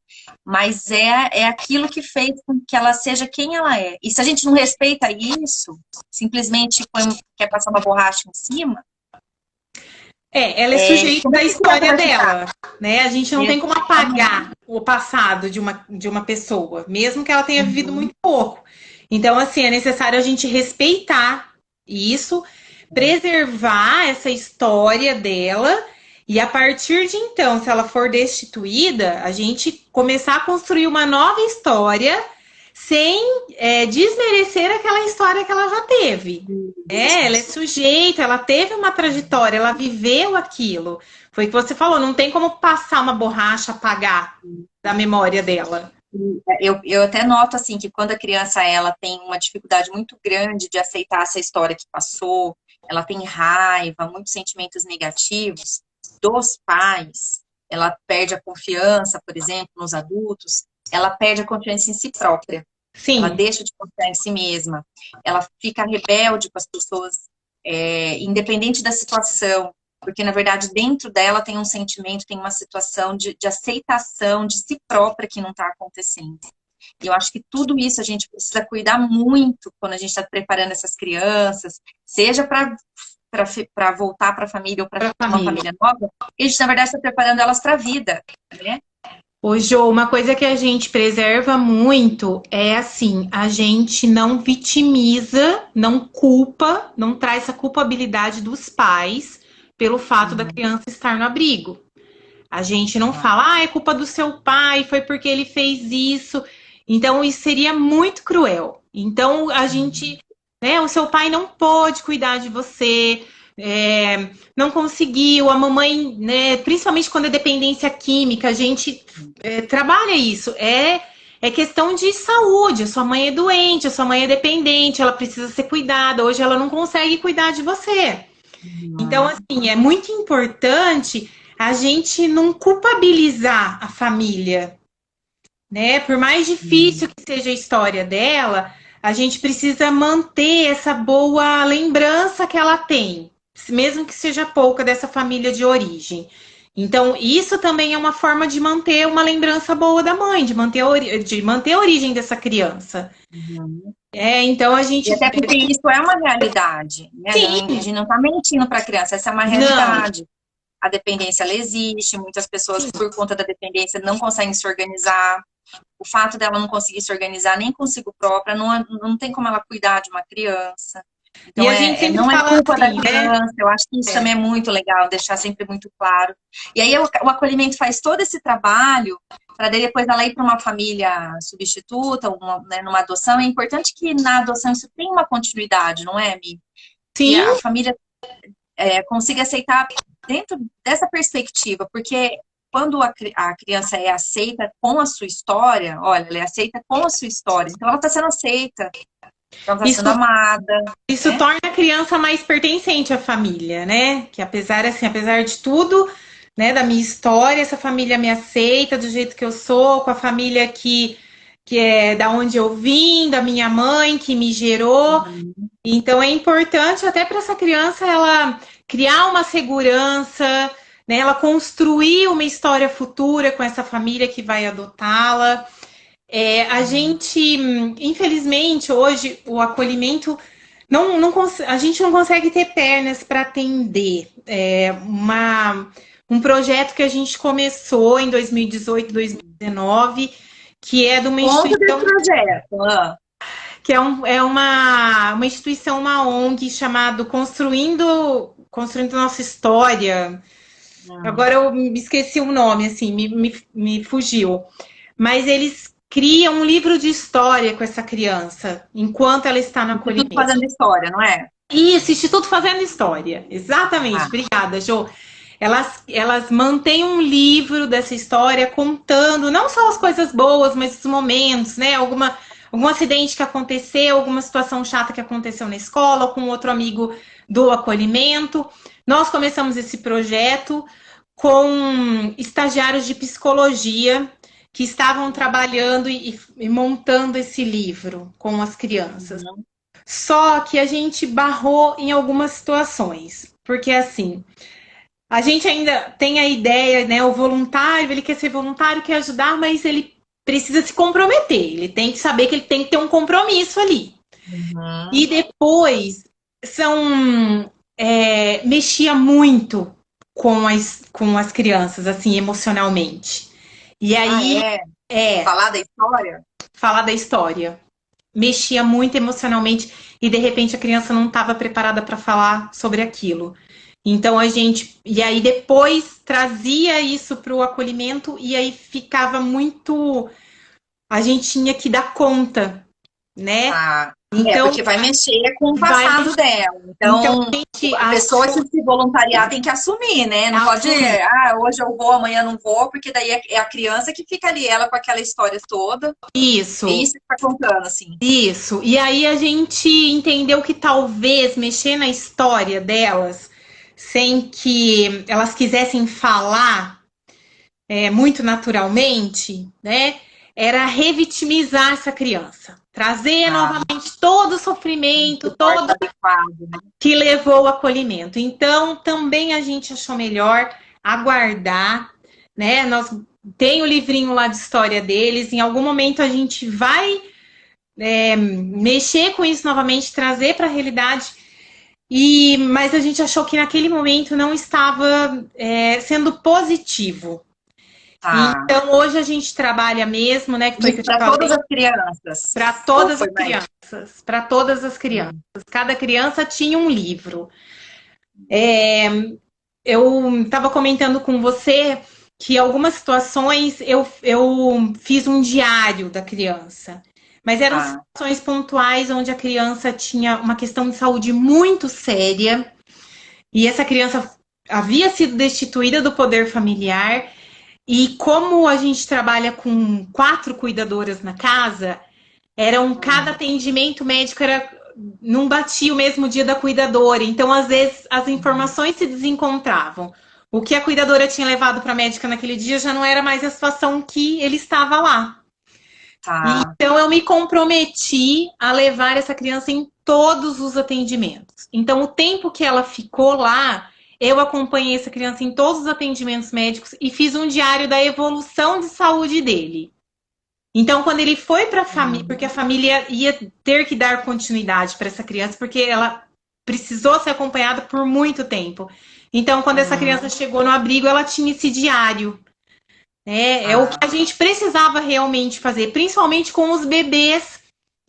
Speaker 1: mas é aquilo que fez com que ela seja quem ela é. E se a gente não respeita isso, simplesmente quer passar uma borracha em cima,
Speaker 2: ela é sujeita
Speaker 1: como é
Speaker 2: da
Speaker 1: que a criança
Speaker 2: história
Speaker 1: vai ficar?
Speaker 2: dela, né? A gente não tem como
Speaker 1: Exatamente.
Speaker 2: apagar o passado de uma pessoa, mesmo que ela tenha vivido
Speaker 1: Uhum.
Speaker 2: muito pouco. Então, assim, é necessário a gente respeitar isso, preservar essa história dela e a partir de então, se ela for destituída, a gente começar a construir uma nova história sem desmerecer aquela história que ela já teve. Ela é sujeita, ela teve uma trajetória, ela viveu aquilo. Foi o que você falou, não tem como passar uma borracha, apagar da memória dela.
Speaker 1: Eu até noto assim que quando a criança ela tem uma dificuldade muito grande de aceitar essa história que passou, ela tem raiva, muitos sentimentos negativos dos pais, ela perde a confiança, por exemplo, nos adultos, ela perde a confiança em si própria, ela
Speaker 2: Sim,
Speaker 1: deixa de confiar em si mesma, ela fica rebelde com as pessoas, independente da situação, porque na verdade dentro dela tem um sentimento, tem uma situação de aceitação de si própria que não está acontecendo. E eu acho que tudo isso a gente precisa cuidar muito quando a gente está preparando essas crianças, seja para voltar para a família ou para
Speaker 2: para a
Speaker 1: uma
Speaker 2: família.
Speaker 1: família nova, e a gente, na verdade, está preparando elas para a vida, né?
Speaker 2: Ô, Jô, uma coisa que a gente preserva muito é assim, a gente não vitimiza, não culpa, não traz a culpabilidade dos pais pelo fato da
Speaker 1: Uhum.
Speaker 2: criança estar no abrigo. A gente não
Speaker 1: Ah,
Speaker 2: fala, é culpa do seu pai, foi porque ele fez isso. Então, isso seria muito cruel. Então, a gente, né, o seu pai não pôde cuidar de você, não conseguiu, a mamãe, né, principalmente quando é dependência química, a gente trabalha isso. É questão de saúde. A sua mãe é doente, a sua mãe é dependente, ela precisa ser cuidada. Hoje ela não consegue cuidar de você. Então,
Speaker 1: uhum.
Speaker 2: assim, é muito importante a gente não culpabilizar a família, né? Por mais difícil
Speaker 1: Uhum.
Speaker 2: que seja a história dela, a gente precisa manter essa boa lembrança que ela tem, mesmo que seja pouca dessa família de origem. Então, isso também é uma forma de manter uma lembrança boa da mãe, de manter a origem dessa criança.
Speaker 1: Uhum.
Speaker 2: Então a
Speaker 1: E
Speaker 2: gente.
Speaker 1: até porque isso é uma realidade, né? Não, a
Speaker 2: Sim,
Speaker 1: gente não está mentindo para a criança, essa é uma
Speaker 2: não.
Speaker 1: realidade. A dependência, ela existe, muitas pessoas, por conta da dependência, não conseguem se organizar. O fato dela não conseguir se organizar nem consigo própria, não tem como ela cuidar de uma criança.
Speaker 2: E
Speaker 1: Então,
Speaker 2: a gente sempre
Speaker 1: não é
Speaker 2: fala
Speaker 1: culpa da
Speaker 2: assim, né?
Speaker 1: criança, eu acho que isso também é muito legal, deixar sempre muito claro. E aí, o acolhimento faz todo esse trabalho para depois ela ir para uma família substituta, né, numa adoção. É importante que na adoção isso tenha uma continuidade, não é, Mi? Que
Speaker 2: Sim,
Speaker 1: a família consiga aceitar dentro dessa perspectiva, porque quando a criança é aceita com a sua história, olha, ela é aceita com a sua história, então ela está sendo aceita, então ela está sendo
Speaker 2: isso
Speaker 1: amada,
Speaker 2: Isso
Speaker 1: né?
Speaker 2: torna a criança mais pertencente à família, né? Que apesar assim, apesar de tudo, né, da minha história, essa família me aceita do jeito que eu sou, com a família que é da onde eu vim, da minha mãe que me gerou.
Speaker 1: Uhum.
Speaker 2: Então é importante até para essa criança ela criar uma segurança, né? Ela construir uma história futura com essa família que vai adotá-la. A gente, infelizmente, hoje o acolhimento a gente não consegue ter pernas para atender. Um projeto que a gente começou em 2018, 2019, que é de uma
Speaker 1: Conta desse
Speaker 2: instituição,
Speaker 1: projeto. Ah.
Speaker 2: que uma instituição, uma ONG chamado Construindo Nossa História.
Speaker 1: Hum.
Speaker 2: Agora eu me esqueci o nome, assim, me fugiu. Mas eles criam um livro de história com essa criança, enquanto ela está no
Speaker 1: Instituto
Speaker 2: acolhimento.
Speaker 1: Fazendo História, não é?
Speaker 2: Isso, Instituto Fazendo História. Exatamente.
Speaker 1: Ah.
Speaker 2: Obrigada, Jo. Elas mantêm um livro dessa história contando não só as coisas boas, mas os momentos, né? Algum acidente que aconteceu, alguma situação chata que aconteceu na escola, ou com outro amigo do acolhimento. Nós começamos esse projeto com estagiários de psicologia que estavam trabalhando e montando esse livro com as crianças.
Speaker 1: Uhum.
Speaker 2: Só que a gente barrou em algumas situações. Porque assim, a gente ainda tem a ideia, né? O voluntário, ele quer ser voluntário, quer ajudar, mas ele precisa se comprometer. Ele tem que saber que ele tem que ter um compromisso ali.
Speaker 1: Uhum.
Speaker 2: E depois mexia muito com as crianças, assim, emocionalmente. E
Speaker 1: Ah,
Speaker 2: aí
Speaker 1: é?
Speaker 2: é
Speaker 1: Falar da história?
Speaker 2: falar da história. Mexia muito emocionalmente e de repente a criança não estava preparada para falar sobre aquilo. Então a gente e aí depois trazia isso para o acolhimento e aí ficava muito a gente tinha que dar conta, né?
Speaker 1: Ah,
Speaker 2: Então
Speaker 1: porque vai mexer com o
Speaker 2: vai
Speaker 1: passado dela.
Speaker 2: então
Speaker 1: Então,
Speaker 2: a gente
Speaker 1: a pessoa que
Speaker 2: achou
Speaker 1: se voluntariar tem que assumir, né? Não pode,
Speaker 2: assumir
Speaker 1: hoje eu vou, amanhã não vou, porque daí é a criança que fica ali, ela com aquela história toda. É
Speaker 2: isso.
Speaker 1: isso que tá contando, assim.
Speaker 2: Isso. E aí a gente entendeu que talvez mexer na história delas sem que elas quisessem falar muito naturalmente, né? Era revitimizar essa criança, trazer
Speaker 1: Ah,
Speaker 2: novamente todo o
Speaker 1: um
Speaker 2: sofrimento,
Speaker 1: suporte
Speaker 2: todo
Speaker 1: adequado, né?
Speaker 2: que levou ao acolhimento. Então, também a gente achou melhor aguardar, né? Nós tem o livrinho lá de história deles. Em algum momento a gente vai mexer com isso novamente, trazer para a realidade. Mas a gente achou que naquele momento não estava sendo positivo.
Speaker 1: Tá.
Speaker 2: Então, hoje a gente trabalha mesmo, né? Que foi que eu te
Speaker 1: Para todas
Speaker 2: falei,
Speaker 1: as crianças?
Speaker 2: para
Speaker 1: Ou
Speaker 2: todas as
Speaker 1: foi mais?
Speaker 2: crianças. Para todas as crianças.
Speaker 1: Hum,
Speaker 2: Cada criança tinha um livro. Eu estava comentando com você que algumas situações eu fiz um diário da criança. Mas eram
Speaker 1: tá.
Speaker 2: situações pontuais onde a criança tinha uma questão de saúde muito séria e essa criança havia sido destituída do poder familiar. E como a gente trabalha com 4 cuidadoras na casa, cada
Speaker 1: Hum,
Speaker 2: atendimento médico não batia o mesmo dia da cuidadora. Então, às vezes, as informações se desencontravam. O que a cuidadora tinha levado para a médica naquele dia já não era mais a situação que ele estava lá.
Speaker 1: tá.
Speaker 2: Então, eu me comprometi a levar essa criança em todos os atendimentos. Então, o tempo que ela ficou lá, eu acompanhei essa criança em todos os atendimentos médicos e fiz um diário da evolução de saúde dele. Então, quando ele foi para a família,
Speaker 1: Hum,
Speaker 2: porque a família ia ter que dar continuidade para essa criança, porque ela precisou ser acompanhada por muito tempo. Então, quando essa criança
Speaker 1: uhum,
Speaker 2: chegou no abrigo, ela tinha esse diário. É o que
Speaker 1: tá.
Speaker 2: a gente precisava realmente fazer, principalmente com os bebês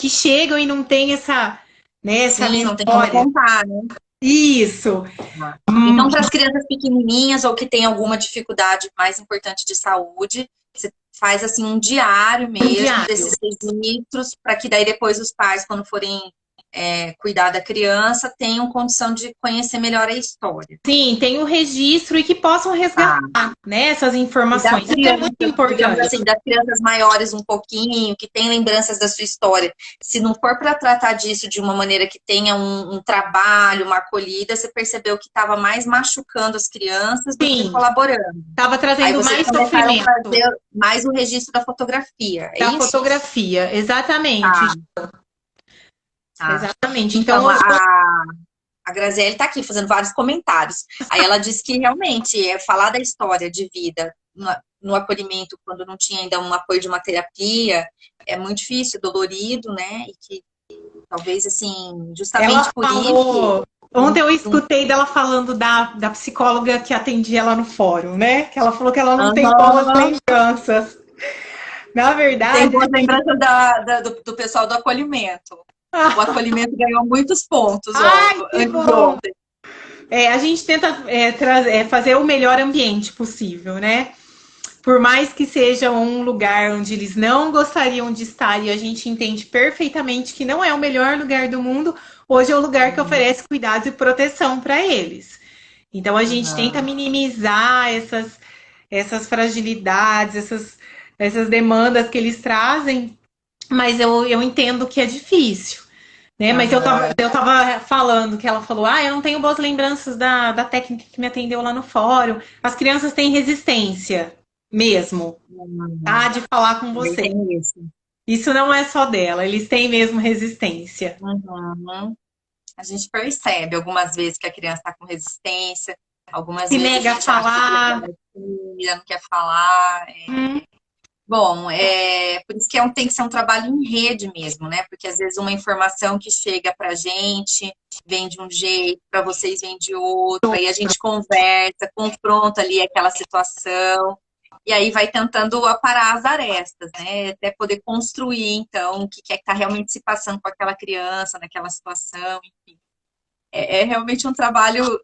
Speaker 2: que chegam e não tem essa
Speaker 1: Sim, não tem como
Speaker 2: memória.
Speaker 1: contar, né?
Speaker 2: Isso.
Speaker 1: Tá. Então, para as crianças pequenininhas ou que têm alguma dificuldade mais importante de saúde, você faz assim um diário
Speaker 2: Um
Speaker 1: mesmo
Speaker 2: diário.
Speaker 1: desses registros, para que daí depois os pais, quando forem cuidar da criança, tenham condição de conhecer melhor a história.
Speaker 2: Sim, tem o registro e que possam
Speaker 1: Tá.
Speaker 2: resgatar, né, essas
Speaker 1: E das
Speaker 2: informações. Isso é muito
Speaker 1: crianças, digamos
Speaker 2: importante.
Speaker 1: assim, das crianças maiores um pouquinho, que têm lembranças da sua história, se não for para tratar disso de uma maneira que tenha um trabalho, uma acolhida, você percebeu que estava mais machucando as crianças do que
Speaker 2: Sim,
Speaker 1: colaborando.
Speaker 2: estava
Speaker 1: Aí
Speaker 2: trazendo
Speaker 1: vocês
Speaker 2: mais
Speaker 1: começaram a
Speaker 2: sofrimento
Speaker 1: fazer mais o registro da fotografia, é
Speaker 2: da
Speaker 1: isso?
Speaker 2: fotografia, exatamente,
Speaker 1: Tá, tá.
Speaker 2: exatamente. Então,
Speaker 1: Então, a Graziele está aqui fazendo vários comentários. Aí ela disse que realmente falar da história de vida no acolhimento, quando não tinha ainda um apoio de uma terapia, é muito difícil, dolorido, né? E que talvez, assim,
Speaker 2: ela
Speaker 1: justamente por isso.
Speaker 2: falou. Ontem eu escutei dela falando da psicóloga que atendia ela no fórum, né? Que ela falou que ela não tem boas
Speaker 1: Aham.
Speaker 2: lembranças. Na
Speaker 1: Tem
Speaker 2: verdade,
Speaker 1: boas lembranças do pessoal do acolhimento. O acolhimento ganhou muitos pontos
Speaker 2: ai, que
Speaker 1: antes de
Speaker 2: bom!
Speaker 1: ontem.
Speaker 2: A gente tenta fazer o melhor ambiente possível, né? Por mais que seja um lugar onde eles não gostariam de estar e a gente entende perfeitamente que não é o melhor lugar do mundo, hoje é o lugar que oferece cuidados e proteção para eles. Então a gente tenta
Speaker 1: Uhum.
Speaker 2: minimizar essas fragilidades, essas demandas que eles trazem, mas eu entendo que é difícil. Né? Mas
Speaker 1: Uhum.
Speaker 2: eu tava falando que ela falou: eu não tenho boas lembranças da técnica que me atendeu lá no fórum. As crianças têm resistência mesmo, tá?
Speaker 1: Uhum.
Speaker 2: De falar com
Speaker 1: Também
Speaker 2: você.
Speaker 1: tem isso.
Speaker 2: Isso não é só dela, eles têm mesmo resistência.
Speaker 1: Uhum. A gente percebe algumas vezes que a criança está com resistência, algumas
Speaker 2: Se
Speaker 1: vezes a
Speaker 2: nega a
Speaker 1: gente acha que ela
Speaker 2: falar.
Speaker 1: é tímida, não quer falar.
Speaker 2: Hum,
Speaker 1: Bom, por isso que tem que ser um trabalho em rede mesmo, né? Porque às vezes uma informação que chega pra gente vem de um jeito, para vocês vem de outro, aí a gente conversa, confronta ali aquela situação, e aí vai tentando aparar as arestas, né? Até poder construir, então, o que é que está realmente se passando com aquela criança, naquela situação, enfim. É realmente um trabalho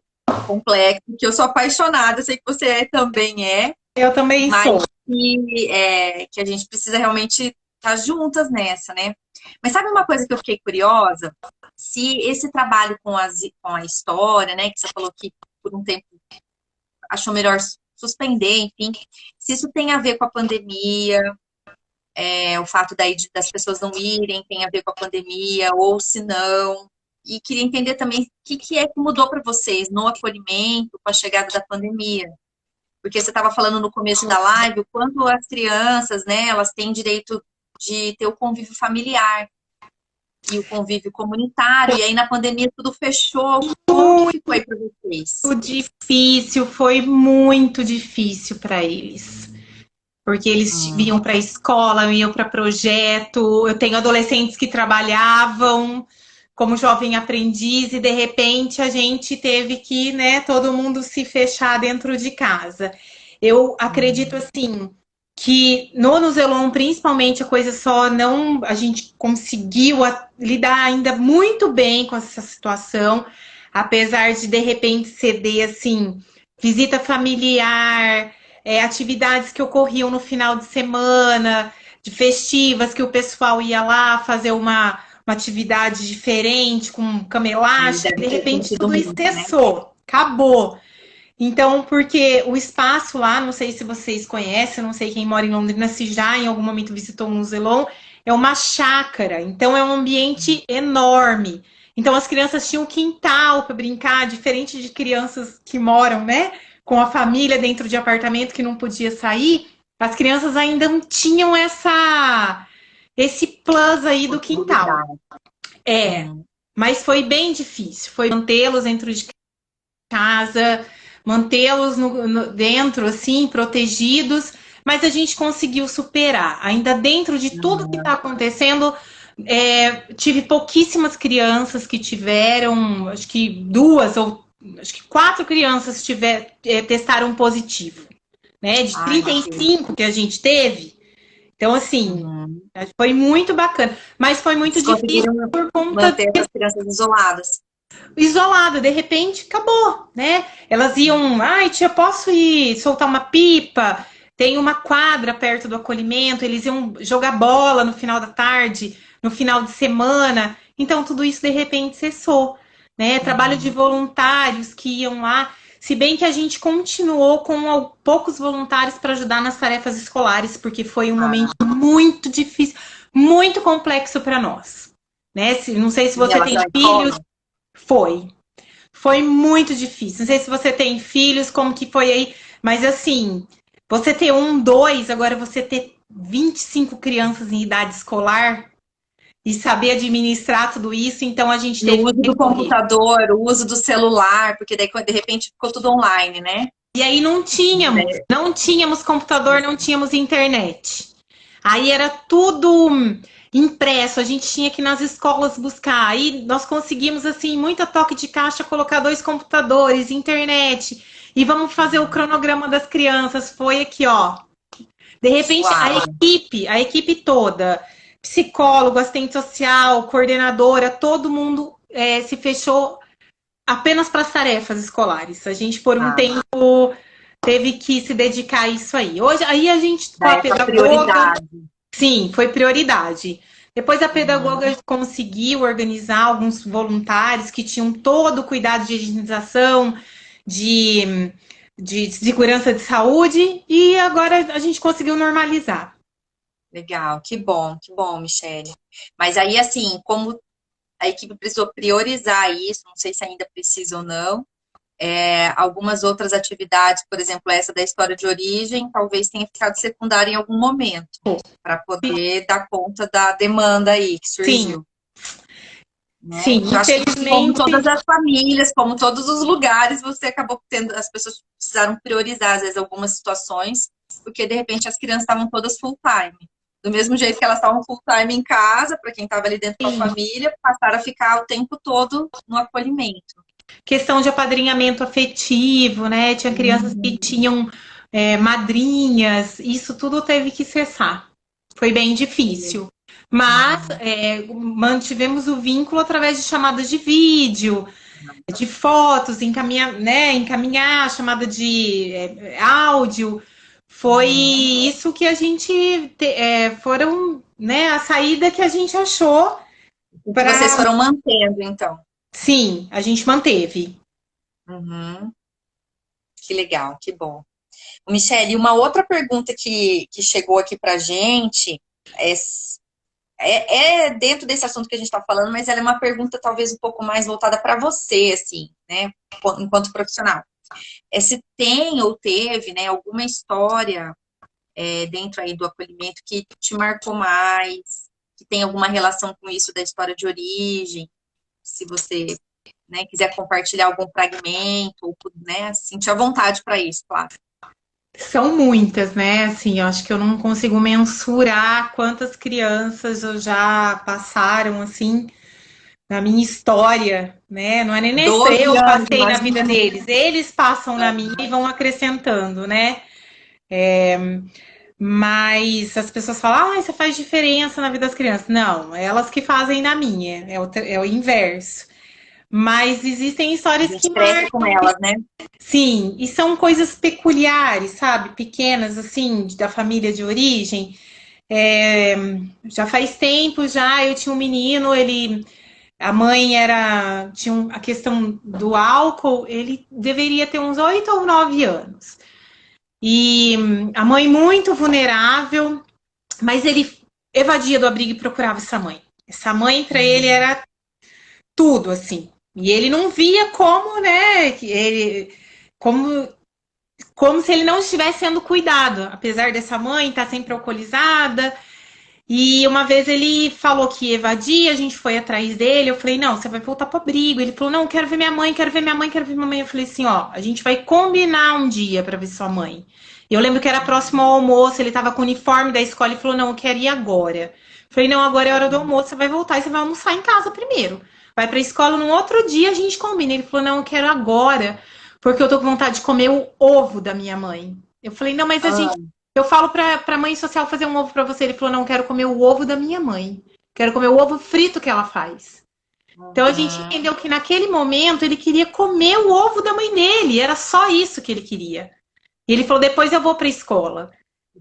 Speaker 1: complexo, que eu sou apaixonada, sei que você também é,
Speaker 2: eu também
Speaker 1: mas
Speaker 2: sou.
Speaker 1: que a gente precisa realmente estar juntas nessa, né? Mas sabe uma coisa que eu fiquei curiosa? Se esse trabalho com a história, né, que você falou que por um tempo achou melhor suspender, enfim, se isso tem a ver com a pandemia, o fato das pessoas não irem tem a ver com a pandemia, ou se não. E queria entender também o que é que mudou para vocês no acolhimento com a chegada da pandemia. Porque você estava falando no começo da live o quanto as crianças, né, elas têm direito de ter o convívio familiar e o convívio comunitário, e aí na pandemia tudo fechou. Como que ficou aí para vocês?
Speaker 2: Difícil, foi muito difícil para eles. Porque eles
Speaker 1: Hum,
Speaker 2: iam para a escola, iam para projeto. Eu tenho adolescentes que trabalhavam como jovem aprendiz e de repente a gente teve que, né, todo mundo se fechar dentro de casa. Eu acredito assim, que no Nuzelon, principalmente, a coisa só não... A gente conseguiu lidar ainda muito bem com essa situação, apesar de repente, ceder, assim, visita familiar, atividades que ocorriam no final de semana, de festivas, que o pessoal ia lá fazer uma atividade diferente, com cama elástica, de
Speaker 1: Deve ter
Speaker 2: repente
Speaker 1: sentido
Speaker 2: tudo isso
Speaker 1: muito, né?
Speaker 2: cessou, acabou. Então, porque o espaço lá, não sei se vocês conhecem, não sei quem mora em Londrina, se já em algum momento visitou o Muzelon, é uma chácara, então é um ambiente enorme. Então as crianças tinham um quintal para brincar, diferente de crianças que moram, né, com a família dentro de apartamento que não podia sair, as crianças ainda não tinham esse plus aí do quintal.
Speaker 1: Possibilidade.
Speaker 2: É, mas foi bem difícil, foi mantê-los dentro de casa, mantê-los dentro, assim, protegidos, mas a gente conseguiu superar. Ainda dentro de tudo que está acontecendo, tive pouquíssimas crianças que tiveram, acho que duas ou acho que 4 crianças testaram positivo, né? De 35 que a gente teve. Então, assim, foi muito bacana, mas foi muito
Speaker 1: Vocês
Speaker 2: difícil
Speaker 1: conseguiram
Speaker 2: por conta
Speaker 1: manter as crianças isoladas.
Speaker 2: isolada, de repente acabou, né? Elas iam, ai, tia, posso ir soltar uma pipa? Tem uma quadra perto do acolhimento, eles iam jogar bola no final da tarde, no final de semana. Então tudo isso de repente cessou, né? Trabalho de voluntários que iam lá, se bem que a gente continuou com poucos voluntários para ajudar nas tarefas escolares, porque foi um momento muito difícil, muito complexo para nós, né? Não sei se
Speaker 1: Em
Speaker 2: você tem
Speaker 1: relação à
Speaker 2: filhos.
Speaker 1: escola?
Speaker 2: Foi muito difícil. Não sei se você tem filhos, como que foi aí, mas assim, você ter um, dois, agora você ter 25 crianças em idade escolar e saber administrar tudo isso, então a gente
Speaker 1: E o
Speaker 2: teve
Speaker 1: uso
Speaker 2: que
Speaker 1: do
Speaker 2: recorrer.
Speaker 1: computador, o uso do celular, porque daí de repente ficou tudo online, né?
Speaker 2: E aí não tínhamos computador, não tínhamos internet. Aí era tudo impresso, a gente tinha que ir nas escolas buscar. Aí nós conseguimos, assim, muita toque de caixa, colocar 2 computadores, internet, e vamos fazer o cronograma das crianças. Foi aqui, ó. De repente,
Speaker 1: Uau.
Speaker 2: a equipe toda, psicólogo, assistente social, coordenadora, todo mundo se fechou apenas para as tarefas escolares. A gente, por um tempo, teve que se dedicar a isso aí. Hoje, aí a gente, com a
Speaker 1: Daí foi
Speaker 2: pedagoga,
Speaker 1: prioridade.
Speaker 2: sim, foi prioridade. Depois a pedagoga conseguiu organizar alguns voluntários que tinham todo o cuidado de higienização, de segurança de saúde, e agora a gente conseguiu normalizar.
Speaker 1: Legal, que bom, Michele. Mas aí, assim, como a equipe precisou priorizar isso, não sei se ainda precisa ou não, algumas outras atividades, por exemplo, essa da história de origem, talvez tenha ficado secundária em algum momento, para poder dar conta da demanda aí que
Speaker 2: Sim,
Speaker 1: surgiu. Né?
Speaker 2: sim,
Speaker 1: Eu acho que como
Speaker 2: infelizmente,
Speaker 1: todas as famílias, como todos os lugares, você acabou tendo, as pessoas precisaram priorizar, às vezes, algumas situações, porque de repente as crianças estavam todas full time. Do mesmo jeito que elas estavam full time em casa, para quem estava ali dentro com a família, passaram a ficar o tempo todo no acolhimento.
Speaker 2: questão de apadrinhamento afetivo, né? Tinha crianças que tinham madrinhas, isso tudo teve que cessar. Foi bem difícil. Mas mantivemos o vínculo através de chamadas de vídeo, de fotos, encaminhar chamada de áudio. Foi isso que a gente foram, né, a saída que a gente achou
Speaker 1: Que vocês
Speaker 2: para.
Speaker 1: foram mantendo, então.
Speaker 2: Sim, a gente manteve.
Speaker 1: Uhum. Que legal, que bom. Michele, uma outra pergunta que chegou aqui para gente é dentro desse assunto que a gente está falando, mas ela é uma pergunta talvez um pouco mais voltada para você, assim, né, enquanto profissional. Se tem ou teve, né, alguma história dentro aí do acolhimento que te marcou mais, que tem alguma relação com isso da história de origem, se você, né, quiser compartilhar algum fragmento, ou, né, sentir à vontade para isso, claro.
Speaker 2: São muitas, né? Assim, eu acho que eu não consigo mensurar quantas crianças eu já passaram, assim, na minha história, né? Não é nem se
Speaker 1: 12
Speaker 2: eu
Speaker 1: anos,
Speaker 2: passei na vida
Speaker 1: imagina.
Speaker 2: deles, eles passam na minha e vão acrescentando, né? Mas as pessoas falam, ah, você faz diferença na vida das crianças. Não, elas que fazem na minha, é o inverso. Mas existem
Speaker 1: A
Speaker 2: histórias que
Speaker 1: gente cresce com
Speaker 2: marcam,
Speaker 1: elas, né?
Speaker 2: sim, e são coisas peculiares, sabe? Pequenas, assim, da família de origem. É, já faz tempo já, eu tinha um menino, a mãe tinha a questão do álcool, ele deveria ter uns 8 ou 9 anos. E a mãe muito vulnerável, mas ele evadia do abrigo e procurava essa mãe. Essa mãe para ele era tudo assim. E ele não via como, né, que ele como como se ele não estivesse sendo cuidado, apesar dessa mãe estar sempre alcoolizada. E uma vez ele falou que ia evadir, a gente foi atrás dele. Eu falei, não, você vai voltar pro abrigo. Ele falou, não, quero ver minha mãe, quero ver minha mãe, quero ver minha mãe. Eu falei assim, ó, a gente vai combinar um dia para ver sua mãe. Eu lembro que era próximo ao almoço, ele tava com o uniforme da escola e falou, não, eu quero ir agora. Eu falei, não, agora é hora do almoço, você vai voltar e você vai almoçar em casa primeiro. Vai pra escola, no outro dia a gente combina. Ele falou, não, eu quero agora, porque eu tô com vontade de comer o ovo da minha mãe. Eu falei, não, mas a gente
Speaker 1: Ah,
Speaker 2: eu falo pra mãe social fazer um ovo pra você. Ele falou: não, quero comer o ovo da minha mãe. Quero comer o ovo frito que ela faz. Então a gente
Speaker 1: uhum.
Speaker 2: entendeu que naquele momento ele queria comer o ovo da mãe dele. Era só isso que ele queria. E ele falou: depois eu vou pra escola.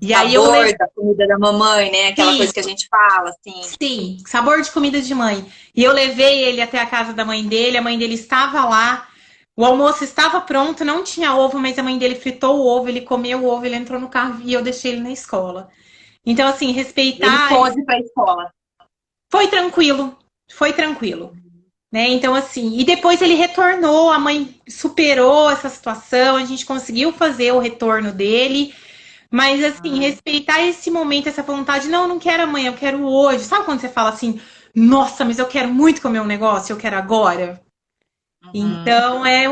Speaker 2: E aí eu
Speaker 1: Sabor
Speaker 2: levei.
Speaker 1: da comida da mamãe, né? Aquela coisa que a gente fala, assim.
Speaker 2: Sim, sabor de comida de mãe. E eu levei ele até a casa da mãe dele, a mãe dele estava lá, o almoço estava pronto, não tinha ovo, mas a mãe dele fritou o ovo, ele comeu o ovo, ele entrou no carro e eu deixei ele na escola. Então, assim,
Speaker 1: Ele
Speaker 2: respeitar
Speaker 1: pode ir para a escola.
Speaker 2: foi tranquilo, foi tranquilo. Né? Então, assim, e depois ele retornou, a mãe superou essa situação, a gente conseguiu fazer o retorno dele, mas assim,
Speaker 1: Ah,
Speaker 2: respeitar esse momento, essa vontade, não, não quero amanhã, eu quero hoje. Sabe quando você fala assim, nossa, mas eu quero muito comer um negócio, eu quero agora?
Speaker 1: uhum.
Speaker 2: Então é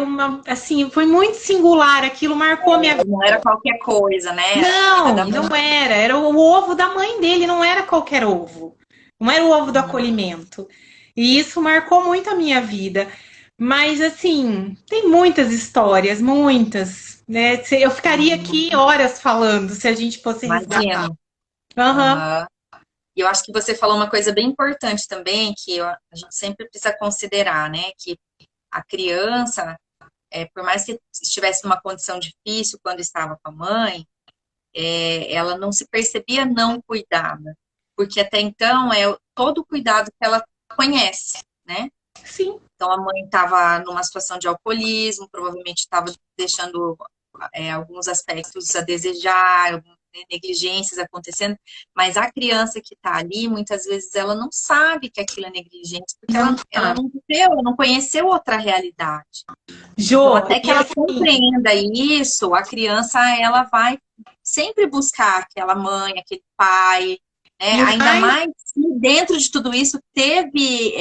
Speaker 2: assim, foi muito singular, aquilo marcou minha vida.
Speaker 1: Não era qualquer coisa, né? Era comida
Speaker 2: Não,
Speaker 1: da
Speaker 2: e não
Speaker 1: mamãe.
Speaker 2: era o ovo da mãe dele, não era qualquer ovo. Não era o ovo do
Speaker 1: Uhum.
Speaker 2: acolhimento. E isso marcou muito a minha vida. Mas assim, tem muitas histórias, muitas, né? Eu ficaria aqui
Speaker 1: Uhum.
Speaker 2: horas falando se a gente fosse resgatar.
Speaker 1: Imagino.
Speaker 2: Aham.
Speaker 1: Aham. E eu acho que você falou uma coisa bem importante também, que a gente sempre precisa considerar, né? Que a criança, por mais que estivesse numa condição difícil quando estava com a mãe, ela não se percebia não cuidada, porque até então é todo o cuidado que ela conhece, né?
Speaker 2: Sim.
Speaker 1: Então a mãe estava numa situação de alcoolismo, provavelmente estava deixando alguns aspectos a desejar, negligências acontecendo, mas a criança que está ali, muitas vezes ela não sabe que aquilo é negligência, porque
Speaker 2: Não
Speaker 1: ela
Speaker 2: tá.
Speaker 1: não viveu, ela não conheceu outra realidade. Então,
Speaker 2: Jô,
Speaker 1: até que
Speaker 2: e
Speaker 1: ela
Speaker 2: assim,
Speaker 1: compreenda isso, a criança ela vai sempre buscar aquela mãe, aquele pai, né?
Speaker 2: e o
Speaker 1: Ainda
Speaker 2: mais
Speaker 1: mais se dentro de tudo isso teve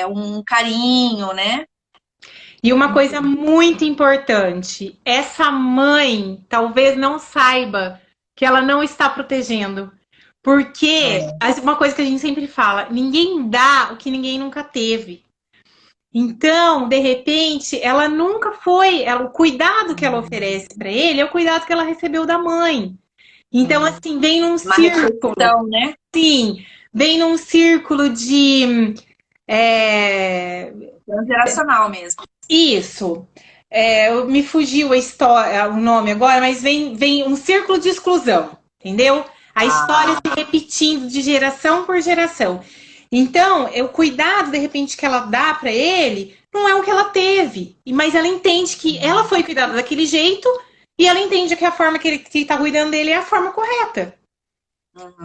Speaker 1: um carinho, né?
Speaker 2: E uma coisa muito importante, essa mãe talvez não saiba que ela não está protegendo. Porque
Speaker 1: É.
Speaker 2: uma coisa que a gente sempre fala, ninguém dá o que ninguém nunca teve. Então, de repente, ela nunca foi, o cuidado que ela oferece para ele é o cuidado que ela recebeu da mãe. Então, assim, vem num
Speaker 1: Uma
Speaker 2: círculo,
Speaker 1: repetição, né?
Speaker 2: sim, vem num círculo de é,
Speaker 1: Transgeracional mesmo.
Speaker 2: isso. Me fugiu a história, o nome agora, mas vem um círculo de exclusão, entendeu? A história
Speaker 1: Ah,
Speaker 2: se repetindo de geração por geração. Então, o cuidado, de repente, que ela dá para ele, não é o que ela teve. Mas ela entende que ela foi cuidada daquele jeito e ela entende que a forma que ele está cuidando dele é a forma correta.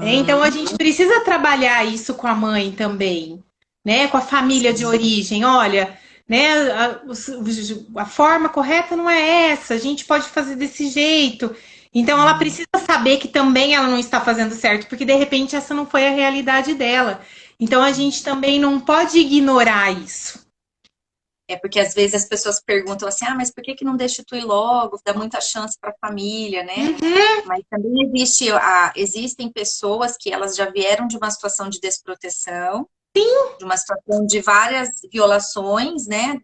Speaker 2: Então, a
Speaker 1: uhum.
Speaker 2: gente precisa trabalhar isso com a mãe também, né? Com a família de
Speaker 1: Sim.
Speaker 2: origem. Olha, né? A forma correta não é essa. A gente pode fazer desse jeito. Então, ela precisa saber que também ela não está fazendo certo, porque de repente essa não foi a realidade dela. Então, a gente também não pode ignorar isso.
Speaker 1: É porque às vezes as pessoas perguntam assim, ah, mas por que que não deixa tu ir logo? Dá muita chance para a família, né? Mas também existem pessoas que elas já vieram de uma situação de desproteção, de uma situação de várias violações, né,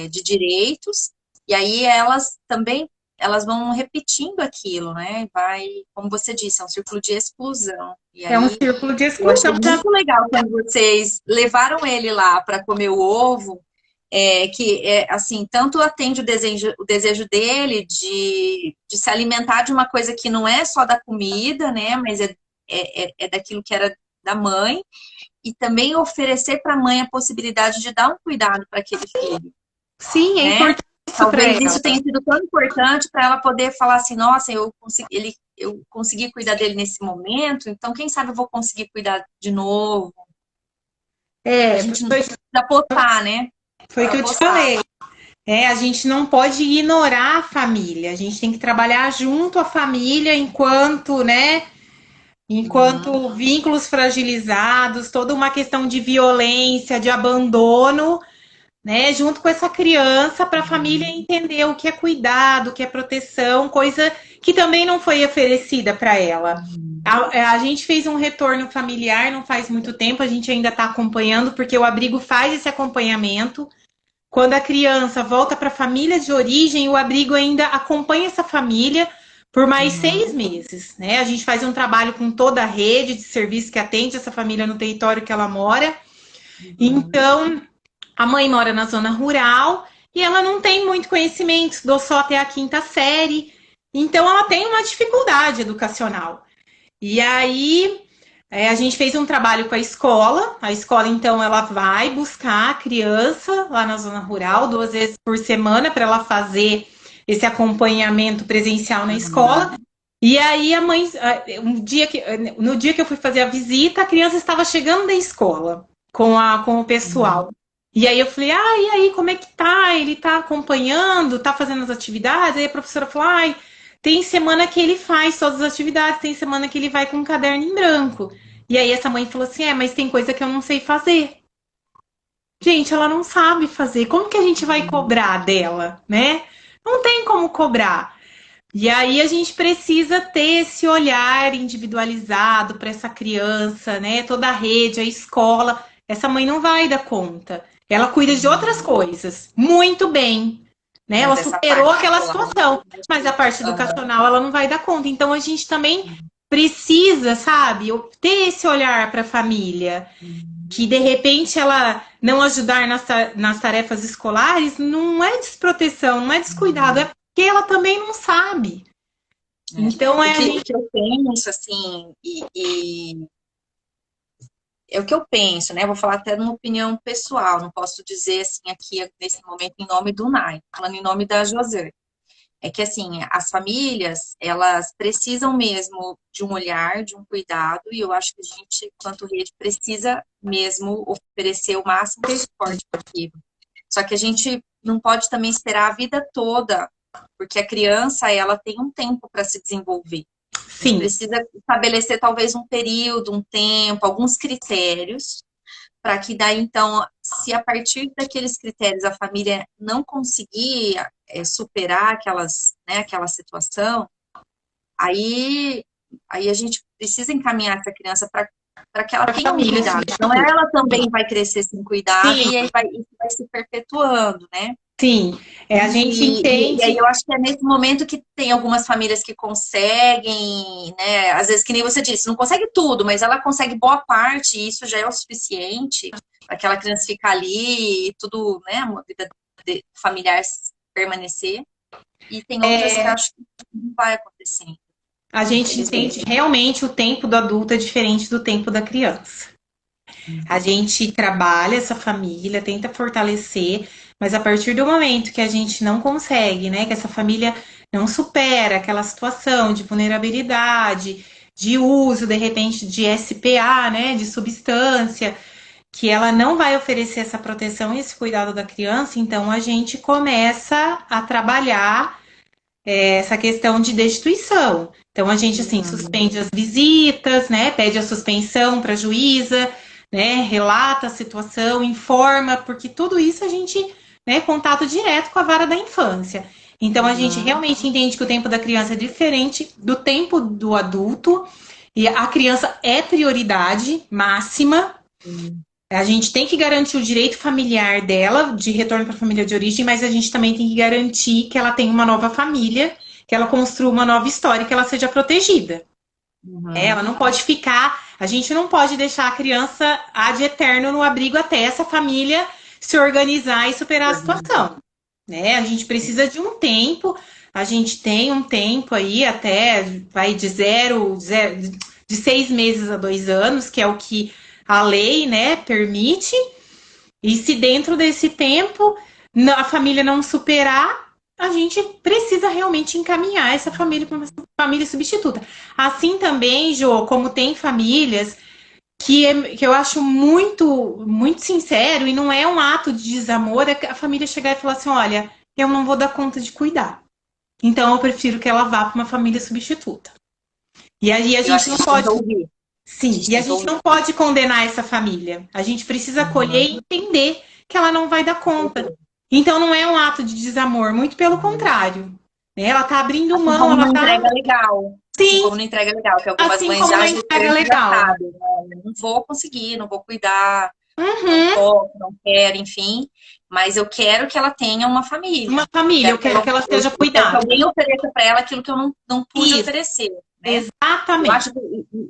Speaker 1: de direitos, e aí elas também elas vão repetindo aquilo, né? Vai, como você disse, é um círculo de exclusão. E
Speaker 2: É um
Speaker 1: aí
Speaker 2: círculo de
Speaker 1: eu achei
Speaker 2: exclusão.
Speaker 1: muito legal quando vocês levaram ele lá para comer o ovo, assim, tanto atende o desejo dele de se alimentar de uma coisa que não é só da comida, né? Mas é daquilo que era da mãe, e também oferecer para a mãe a possibilidade de dar um cuidado para aquele filho,
Speaker 2: Sim, é
Speaker 1: né?
Speaker 2: importante isso para
Speaker 1: Talvez
Speaker 2: ela.
Speaker 1: isso tenha sido tão importante para ela poder falar assim, nossa, eu consegui cuidar dele nesse momento, então quem sabe eu vou conseguir cuidar de novo. A
Speaker 2: É,
Speaker 1: gente não precisa apostar, né?
Speaker 2: foi o que eu te
Speaker 1: Apostar.
Speaker 2: falei. É, a gente não pode ignorar a família. A gente tem que trabalhar junto à família enquanto, né?
Speaker 1: Uhum,
Speaker 2: Enquanto vínculos fragilizados, toda uma questão de violência, de abandono, né? Junto com essa criança, para a família entender o que é cuidado, o que é proteção, coisa que também não foi oferecida para ela. A gente fez um retorno familiar não faz muito tempo, a gente ainda está acompanhando, porque o abrigo faz esse acompanhamento. Quando a criança volta para a família de origem, o abrigo ainda acompanha essa família por mais
Speaker 1: uhum,
Speaker 2: 6 meses, né? A gente faz um trabalho com toda a rede de serviço que atende essa família no território que ela mora.
Speaker 1: uhum,
Speaker 2: Então, a mãe mora na zona rural e ela não tem muito conhecimento, estudou só até a quinta série. Então, ela tem uma dificuldade educacional. E aí, a gente fez um trabalho com a escola. A escola, então, ela vai buscar a criança lá na zona rural 2 vezes por semana para ela fazer esse acompanhamento presencial na escola.
Speaker 1: uhum,
Speaker 2: E aí a mãe, no dia que eu fui fazer a visita, a criança estava chegando da escola com o pessoal. E aí eu falei, e aí, como é que tá? Ele tá acompanhando, tá fazendo as atividades? Aí a professora falou, tem semana que ele faz todas as atividades, tem semana que ele vai com um caderno em branco. E aí essa mãe falou assim, mas tem coisa que eu não sei fazer. Gente, ela não sabe fazer. Como que a gente vai
Speaker 1: uhum.
Speaker 2: cobrar dela, né? Não tem como cobrar. E aí a gente precisa ter esse olhar individualizado para essa criança, né? Toda a rede, a escola. Essa mãe não vai dar conta. Ela cuida de outras
Speaker 1: Uhum.
Speaker 2: coisas muito bem, né?
Speaker 1: Mas
Speaker 2: Ela
Speaker 1: essa
Speaker 2: superou
Speaker 1: parte
Speaker 2: aquela
Speaker 1: escolar,
Speaker 2: situação, mas a parte
Speaker 1: aham,
Speaker 2: educacional ela não vai dar conta. Então a gente também precisa, sabe, ter esse olhar para a família, que de repente ela não ajudar nas tarefas escolares não é desproteção, não é descuidado, é
Speaker 1: uhum.
Speaker 2: porque ela também não sabe.
Speaker 1: É.
Speaker 2: Então
Speaker 1: O
Speaker 2: é a
Speaker 1: que, o
Speaker 2: gente.
Speaker 1: que eu penso, assim, é o que eu penso, né? Vou falar até numa opinião pessoal, não posso dizer, assim, aqui, nesse momento, em nome do Nai, falando em nome da José. É que, assim, as famílias, elas precisam mesmo de um olhar, de um cuidado, e eu acho que a gente, quanto rede, precisa mesmo oferecer o máximo de suporte possível. Só que a gente não pode também esperar a vida toda, porque a criança, ela tem um tempo para se desenvolver. A gente
Speaker 2: Sim,
Speaker 1: precisa estabelecer talvez um período, um tempo, alguns critérios, para que daí, então, se a partir daqueles critérios a família não conseguir superar aquela situação, aí, aí a gente precisa encaminhar essa criança para que ela
Speaker 2: a
Speaker 1: tenha um
Speaker 2: família
Speaker 1: cuidado. Senão
Speaker 2: substitui.
Speaker 1: ela também vai crescer sem cuidado
Speaker 2: Sim,
Speaker 1: e aí isso vai se perpetuando, né?
Speaker 2: sim. A gente
Speaker 1: E aí
Speaker 2: entende.
Speaker 1: eu acho que é nesse momento que tem algumas famílias que conseguem, né? Às vezes, que nem você disse, não consegue tudo, mas ela consegue boa parte, e isso já é o suficiente para aquela criança ficar ali e tudo, né? Uma vida familiar permanecer. E tem outras que acho que não vai acontecendo,
Speaker 2: A gente
Speaker 1: infelizmente.
Speaker 2: entende realmente o tempo do adulto é diferente do tempo da criança. A gente trabalha essa família, tenta fortalecer, mas a partir do momento que a gente não consegue, né, que essa família não supera aquela situação de vulnerabilidade, de uso, de repente, de SPA, né, de substância, que ela não vai oferecer essa proteção e esse cuidado da criança, então a gente começa a trabalhar essa questão de destituição. Então a gente assim
Speaker 1: Uhum.
Speaker 2: suspende as visitas, né? Pede a suspensão para a juíza, né? Relata a situação, informa, porque tudo isso a gente, né? Contato direto com a vara da infância. Então a gente
Speaker 1: Uhum.
Speaker 2: realmente entende que o tempo da criança é diferente do tempo do adulto e a criança é prioridade máxima.
Speaker 1: Uhum.
Speaker 2: A gente tem que garantir o direito familiar dela de retorno para a família de origem, mas a gente também tem que garantir que ela tem uma nova família que ela construa uma nova história, que ela seja protegida. Ela
Speaker 1: Uhum.
Speaker 2: não pode ficar, a gente não pode deixar a criança ad eterno no abrigo até essa família se organizar e superar a situação, né? A gente precisa de um tempo, a gente tem um tempo aí até vai de 6 meses a 2 anos, que é o que a lei, né, permite. E se dentro desse tempo a família não superar, a gente precisa realmente encaminhar essa família para uma família substituta. Assim também, Jô, como tem famílias que eu acho muito, muito sincero e não é um ato de desamor, é a família chegar e falar assim: olha, eu não vou dar conta de cuidar. Então eu prefiro que ela vá para uma família substituta. E aí a
Speaker 1: Eu
Speaker 2: gente
Speaker 1: acho que
Speaker 2: não
Speaker 1: a gente tem
Speaker 2: pode.
Speaker 1: que ouvir. A
Speaker 2: Sim,
Speaker 1: gente
Speaker 2: e a
Speaker 1: tem que
Speaker 2: gente
Speaker 1: ouvir.
Speaker 2: não pode condenar essa família. A gente precisa acolher e
Speaker 1: Uhum.
Speaker 2: entender que ela não vai dar conta. Então não é um ato de desamor, muito pelo contrário. Né? Ela tá abrindo
Speaker 1: Assim
Speaker 2: mão,
Speaker 1: como
Speaker 2: ela
Speaker 1: não
Speaker 2: tá.
Speaker 1: entrega legal. Assim
Speaker 2: Sim,
Speaker 1: como não entrega legal, que algumas
Speaker 2: assim
Speaker 1: mães
Speaker 2: como
Speaker 1: já
Speaker 2: uma
Speaker 1: às
Speaker 2: entrega
Speaker 1: vezes já
Speaker 2: legal.
Speaker 1: sabem, né? Eu não vou conseguir, não vou cuidar, não
Speaker 2: Uhum.
Speaker 1: posso, não quero, enfim. Mas eu quero que ela tenha uma família.
Speaker 2: Uma família, eu quero que ela seja
Speaker 1: Eu quero que
Speaker 2: cuidada.
Speaker 1: alguém ofereça para ela aquilo que eu não pude
Speaker 2: Isso,
Speaker 1: oferecer, né? Eu
Speaker 2: exatamente.
Speaker 1: acho que,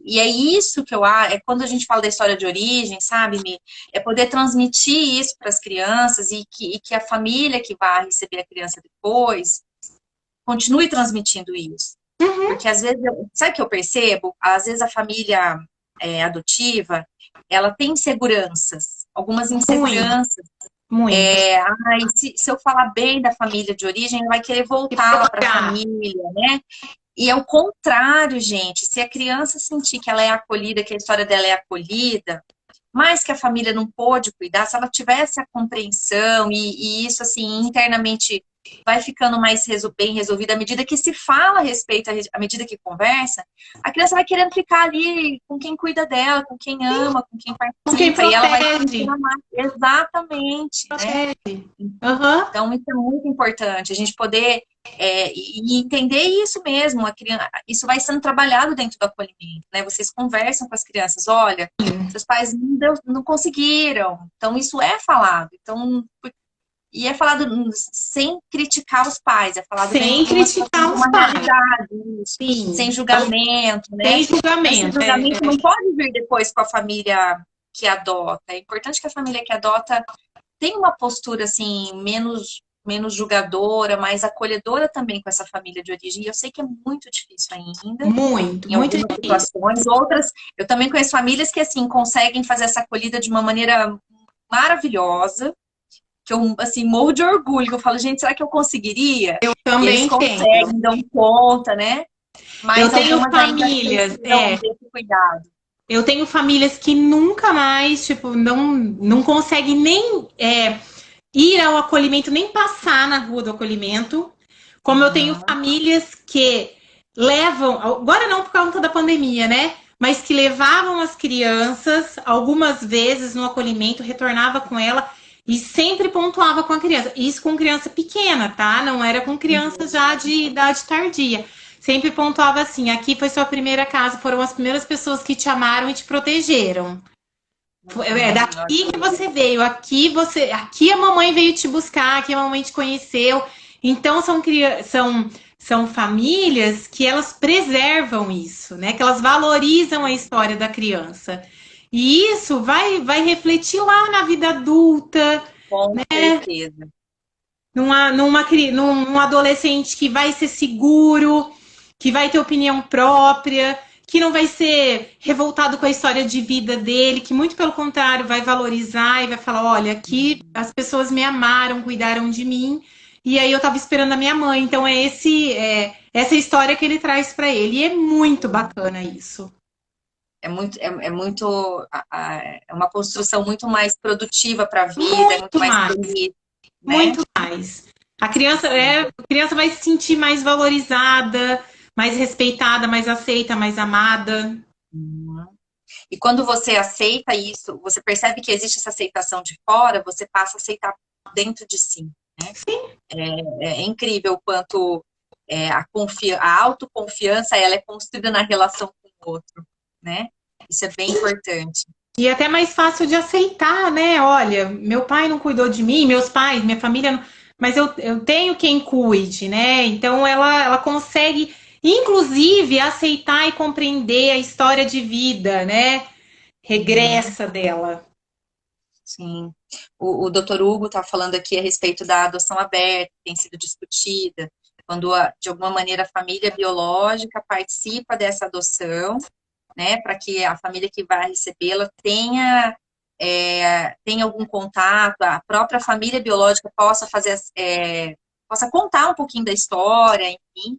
Speaker 1: e é isso que eu acho, é quando a gente fala da história de origem, sabe, Mi? É poder transmitir isso para as crianças e que a família que vai receber a criança depois continue transmitindo isso.
Speaker 2: Uhum.
Speaker 1: Porque às vezes, sabe o que eu percebo? Às vezes a família adotiva, ela tem inseguranças, algumas
Speaker 2: Muito,
Speaker 1: inseguranças.
Speaker 2: muito.
Speaker 1: Ai, se eu falar bem da família de origem, ela vai querer
Speaker 2: E
Speaker 1: voltar lá para a
Speaker 2: procurar.
Speaker 1: família, né? E é o contrário, gente. Se a criança sentir que ela é acolhida, que a história dela é acolhida, mas que a família não pôde cuidar, se ela tivesse a compreensão e isso, assim, internamente vai ficando mais bem resolvido à medida que se fala a respeito, à medida que conversa, a criança vai querendo ficar ali com quem cuida dela, com quem ama, com quem
Speaker 2: Com quem
Speaker 1: participa, e ela vai se
Speaker 2: protege.
Speaker 1: sentindo amada. Exatamente, né?
Speaker 2: Protege. Aham.
Speaker 1: Então, isso é muito importante, a gente poder e entender isso mesmo, a criança, isso vai sendo trabalhado dentro do acolhimento, né? Vocês conversam com as crianças, olha, seus pais não conseguiram, então isso é falado, então, e é falado sem criticar os pais, é falado dentro
Speaker 2: Sem
Speaker 1: de uma situação,
Speaker 2: criticar
Speaker 1: de
Speaker 2: os
Speaker 1: uma
Speaker 2: pais.
Speaker 1: realidade, isso, sem
Speaker 2: Sim. Então,
Speaker 1: julgamento,
Speaker 2: sem
Speaker 1: né? Mas esse
Speaker 2: julgamento.
Speaker 1: julgamento não pode vir depois com a família que adota, é importante que a família que adota tem uma postura assim menos julgadora, mais acolhedora também com essa família de origem. E eu sei que é muito difícil ainda
Speaker 2: Muito,
Speaker 1: em
Speaker 2: muito
Speaker 1: algumas
Speaker 2: difícil.
Speaker 1: situações. Outras, eu também conheço famílias que assim conseguem fazer essa acolhida de uma maneira maravilhosa, que eu assim morro de orgulho. Que eu falo, gente, será que eu conseguiria?
Speaker 2: Eu
Speaker 1: E eles
Speaker 2: também tenho.
Speaker 1: conseguem, dão conta, né?
Speaker 2: Eu
Speaker 1: Mas
Speaker 2: tenho
Speaker 1: algumas ainda
Speaker 2: famílias,
Speaker 1: precisam desse cuidado.
Speaker 2: eu tenho famílias que nunca mais, tipo, não conseguem nem ir ao acolhimento, nem passar na rua do acolhimento. Como eu tenho
Speaker 1: Uhum.
Speaker 2: famílias que levam, agora não por causa da pandemia, né? Mas que levavam as crianças algumas vezes no acolhimento, retornava com ela e sempre pontuava com a criança. Isso com criança pequena, tá? Não era com criança já de idade tardia. Sempre pontuava assim: aqui foi sua primeira casa, foram as primeiras pessoas que te amaram e te protegeram. É daqui que você veio, aqui a mamãe veio te buscar, aqui a mamãe te conheceu. Então são famílias que elas preservam isso, né? Que elas valorizam a história da criança. E isso vai refletir lá na vida adulta,
Speaker 1: Com certeza.
Speaker 2: num adolescente que vai ser seguro, que vai ter opinião própria, que não vai ser revoltado com a história de vida dele, que muito pelo contrário vai valorizar e vai falar: olha, aqui as pessoas me amaram, cuidaram de mim, e aí eu tava esperando a minha mãe. Então essa história que ele traz para ele. E é muito bacana isso.
Speaker 1: É uma construção muito mais produtiva para a vida, é muito
Speaker 2: Muito
Speaker 1: mais
Speaker 2: mais,
Speaker 1: feliz, né?
Speaker 2: muito mais. A criança vai se sentir mais valorizada, mais respeitada, mais aceita, mais amada.
Speaker 1: Uhum. E quando você aceita isso, você percebe que existe essa aceitação de fora, você passa a aceitar dentro de si, né? É incrível o quanto a autoconfiança ela é construída na relação com o outro, né? Isso é bem importante.
Speaker 2: E é até mais fácil de aceitar, né? Olha, meu pai não cuidou de mim, meus pais, minha família não. mas eu tenho quem cuide, né? Então ela consegue, inclusive, aceitar e compreender a história de vida, né?
Speaker 1: Uhum.
Speaker 2: Regressa dela.
Speaker 1: Sim. O Dr. Hugo está falando aqui a respeito da adoção aberta, que tem sido discutida, quando, de alguma maneira, a família biológica participa dessa adoção, né, para que a família que vai recebê-la tenha algum contato, a própria família biológica possa fazer, possa contar um pouquinho da história, enfim,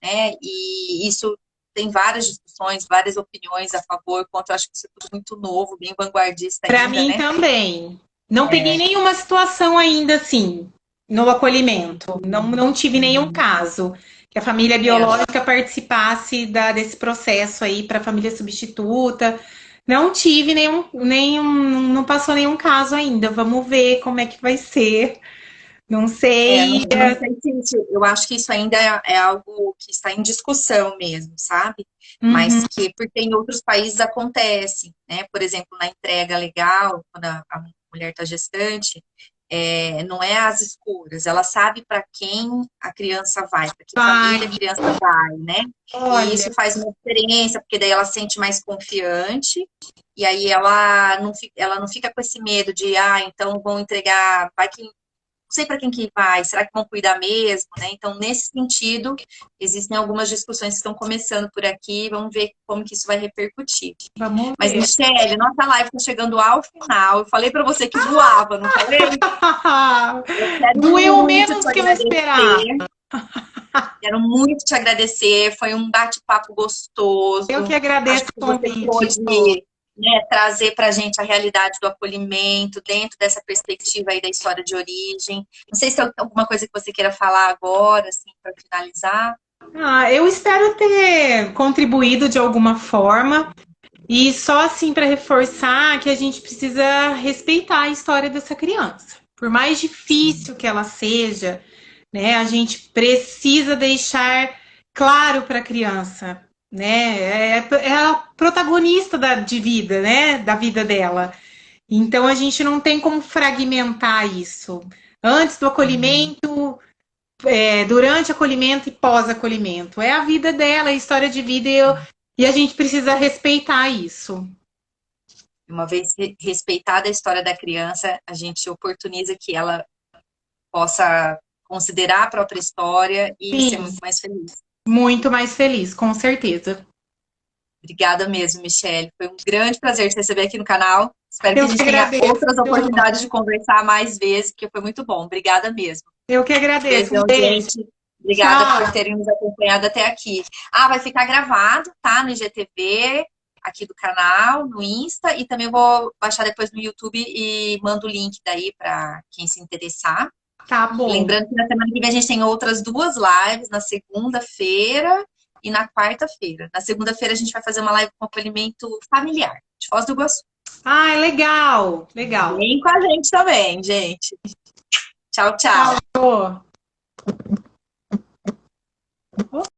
Speaker 1: né, e isso tem várias discussões, várias opiniões a favor, contra, eu acho que isso é tudo muito novo, bem vanguardista
Speaker 2: Para
Speaker 1: ainda,
Speaker 2: mim
Speaker 1: né?
Speaker 2: também. Não peguei nenhuma situação ainda assim no acolhimento. Não tive nenhum
Speaker 1: Uhum.
Speaker 2: caso que a família
Speaker 1: É,
Speaker 2: biológica participasse desse processo aí para família substituta. Não tive não passou nenhum caso ainda. Vamos ver como é que vai ser. Não sei.
Speaker 1: não sei eu acho que isso ainda é algo que está em discussão mesmo, sabe? Mas
Speaker 2: Uhum.
Speaker 1: que, porque em outros países acontece, né? Por exemplo, na entrega legal, quando a mulher está gestante, não é as escuras, ela sabe para quem a criança vai, para que família a
Speaker 2: Vai.
Speaker 1: criança vai, né? E
Speaker 2: Olha,
Speaker 1: isso faz uma diferença, porque daí ela se sente mais confiante, e aí ela não fica com esse medo de, então vão entregar, vai que não sei para quem que vai, será que vão cuidar mesmo, né? Então, nesse sentido, existem algumas discussões que estão começando por aqui, vamos ver como que isso vai repercutir.
Speaker 2: vamos
Speaker 1: Mas,
Speaker 2: ver.
Speaker 1: Michelle, nossa live está chegando ao final. Eu falei para você que voava, não falei? Eu quero
Speaker 2: Doeu
Speaker 1: muito
Speaker 2: menos
Speaker 1: te
Speaker 2: do que eu esperava.
Speaker 1: agradecer. Quero muito te agradecer. Foi um bate-papo
Speaker 2: Eu que
Speaker 1: gostoso. Acho
Speaker 2: agradeço
Speaker 1: que
Speaker 2: o
Speaker 1: você
Speaker 2: convite.
Speaker 1: pôde, né, trazer para a gente a realidade do acolhimento dentro dessa perspectiva aí da história de origem. Não sei se tem alguma coisa que você queira falar agora, assim, para finalizar.
Speaker 2: Eu espero ter contribuído de alguma forma. E só assim para reforçar que a gente precisa respeitar a história dessa criança. Por mais difícil que ela seja, né, a gente precisa deixar claro para a criança, né? É a protagonista de vida, né? Da vida dela. Então a gente não tem como fragmentar isso. Antes do
Speaker 1: Uhum.
Speaker 2: acolhimento, durante acolhimento e pós-acolhimento. É a vida dela, a história de vida, e a gente precisa respeitar isso.
Speaker 1: Uma vez respeitada a história da criança, a gente oportuniza que ela possa considerar a própria história e ser
Speaker 2: Sim,
Speaker 1: muito mais feliz.
Speaker 2: muito mais feliz, com certeza.
Speaker 1: Obrigada mesmo, Michelle. Foi um grande prazer te receber aqui no canal. Espero que
Speaker 2: Eu
Speaker 1: a
Speaker 2: que
Speaker 1: gente tenha
Speaker 2: agradeço.
Speaker 1: outras oportunidades de conversar mais vezes, porque foi muito bom. Obrigada mesmo.
Speaker 2: Eu que agradeço. Um
Speaker 1: Beijão,
Speaker 2: beijo.
Speaker 1: gente. Obrigada por
Speaker 2: Tchau.
Speaker 1: terem nos acompanhado até aqui. Vai ficar gravado, tá? No IGTV, aqui do canal, no Insta, e também vou baixar depois no YouTube e mando o link daí para quem se interessar.
Speaker 2: Tá
Speaker 1: E
Speaker 2: bom.
Speaker 1: lembrando que na semana que vem a gente tem outras duas lives, na segunda-feira e na quarta-feira. Na segunda-feira a gente vai fazer uma live com acolhimento familiar, de Foz do Iguaçu.
Speaker 2: É legal. Legal.
Speaker 1: Vem com a gente também, gente. Tchau, tchau.
Speaker 2: Tchau.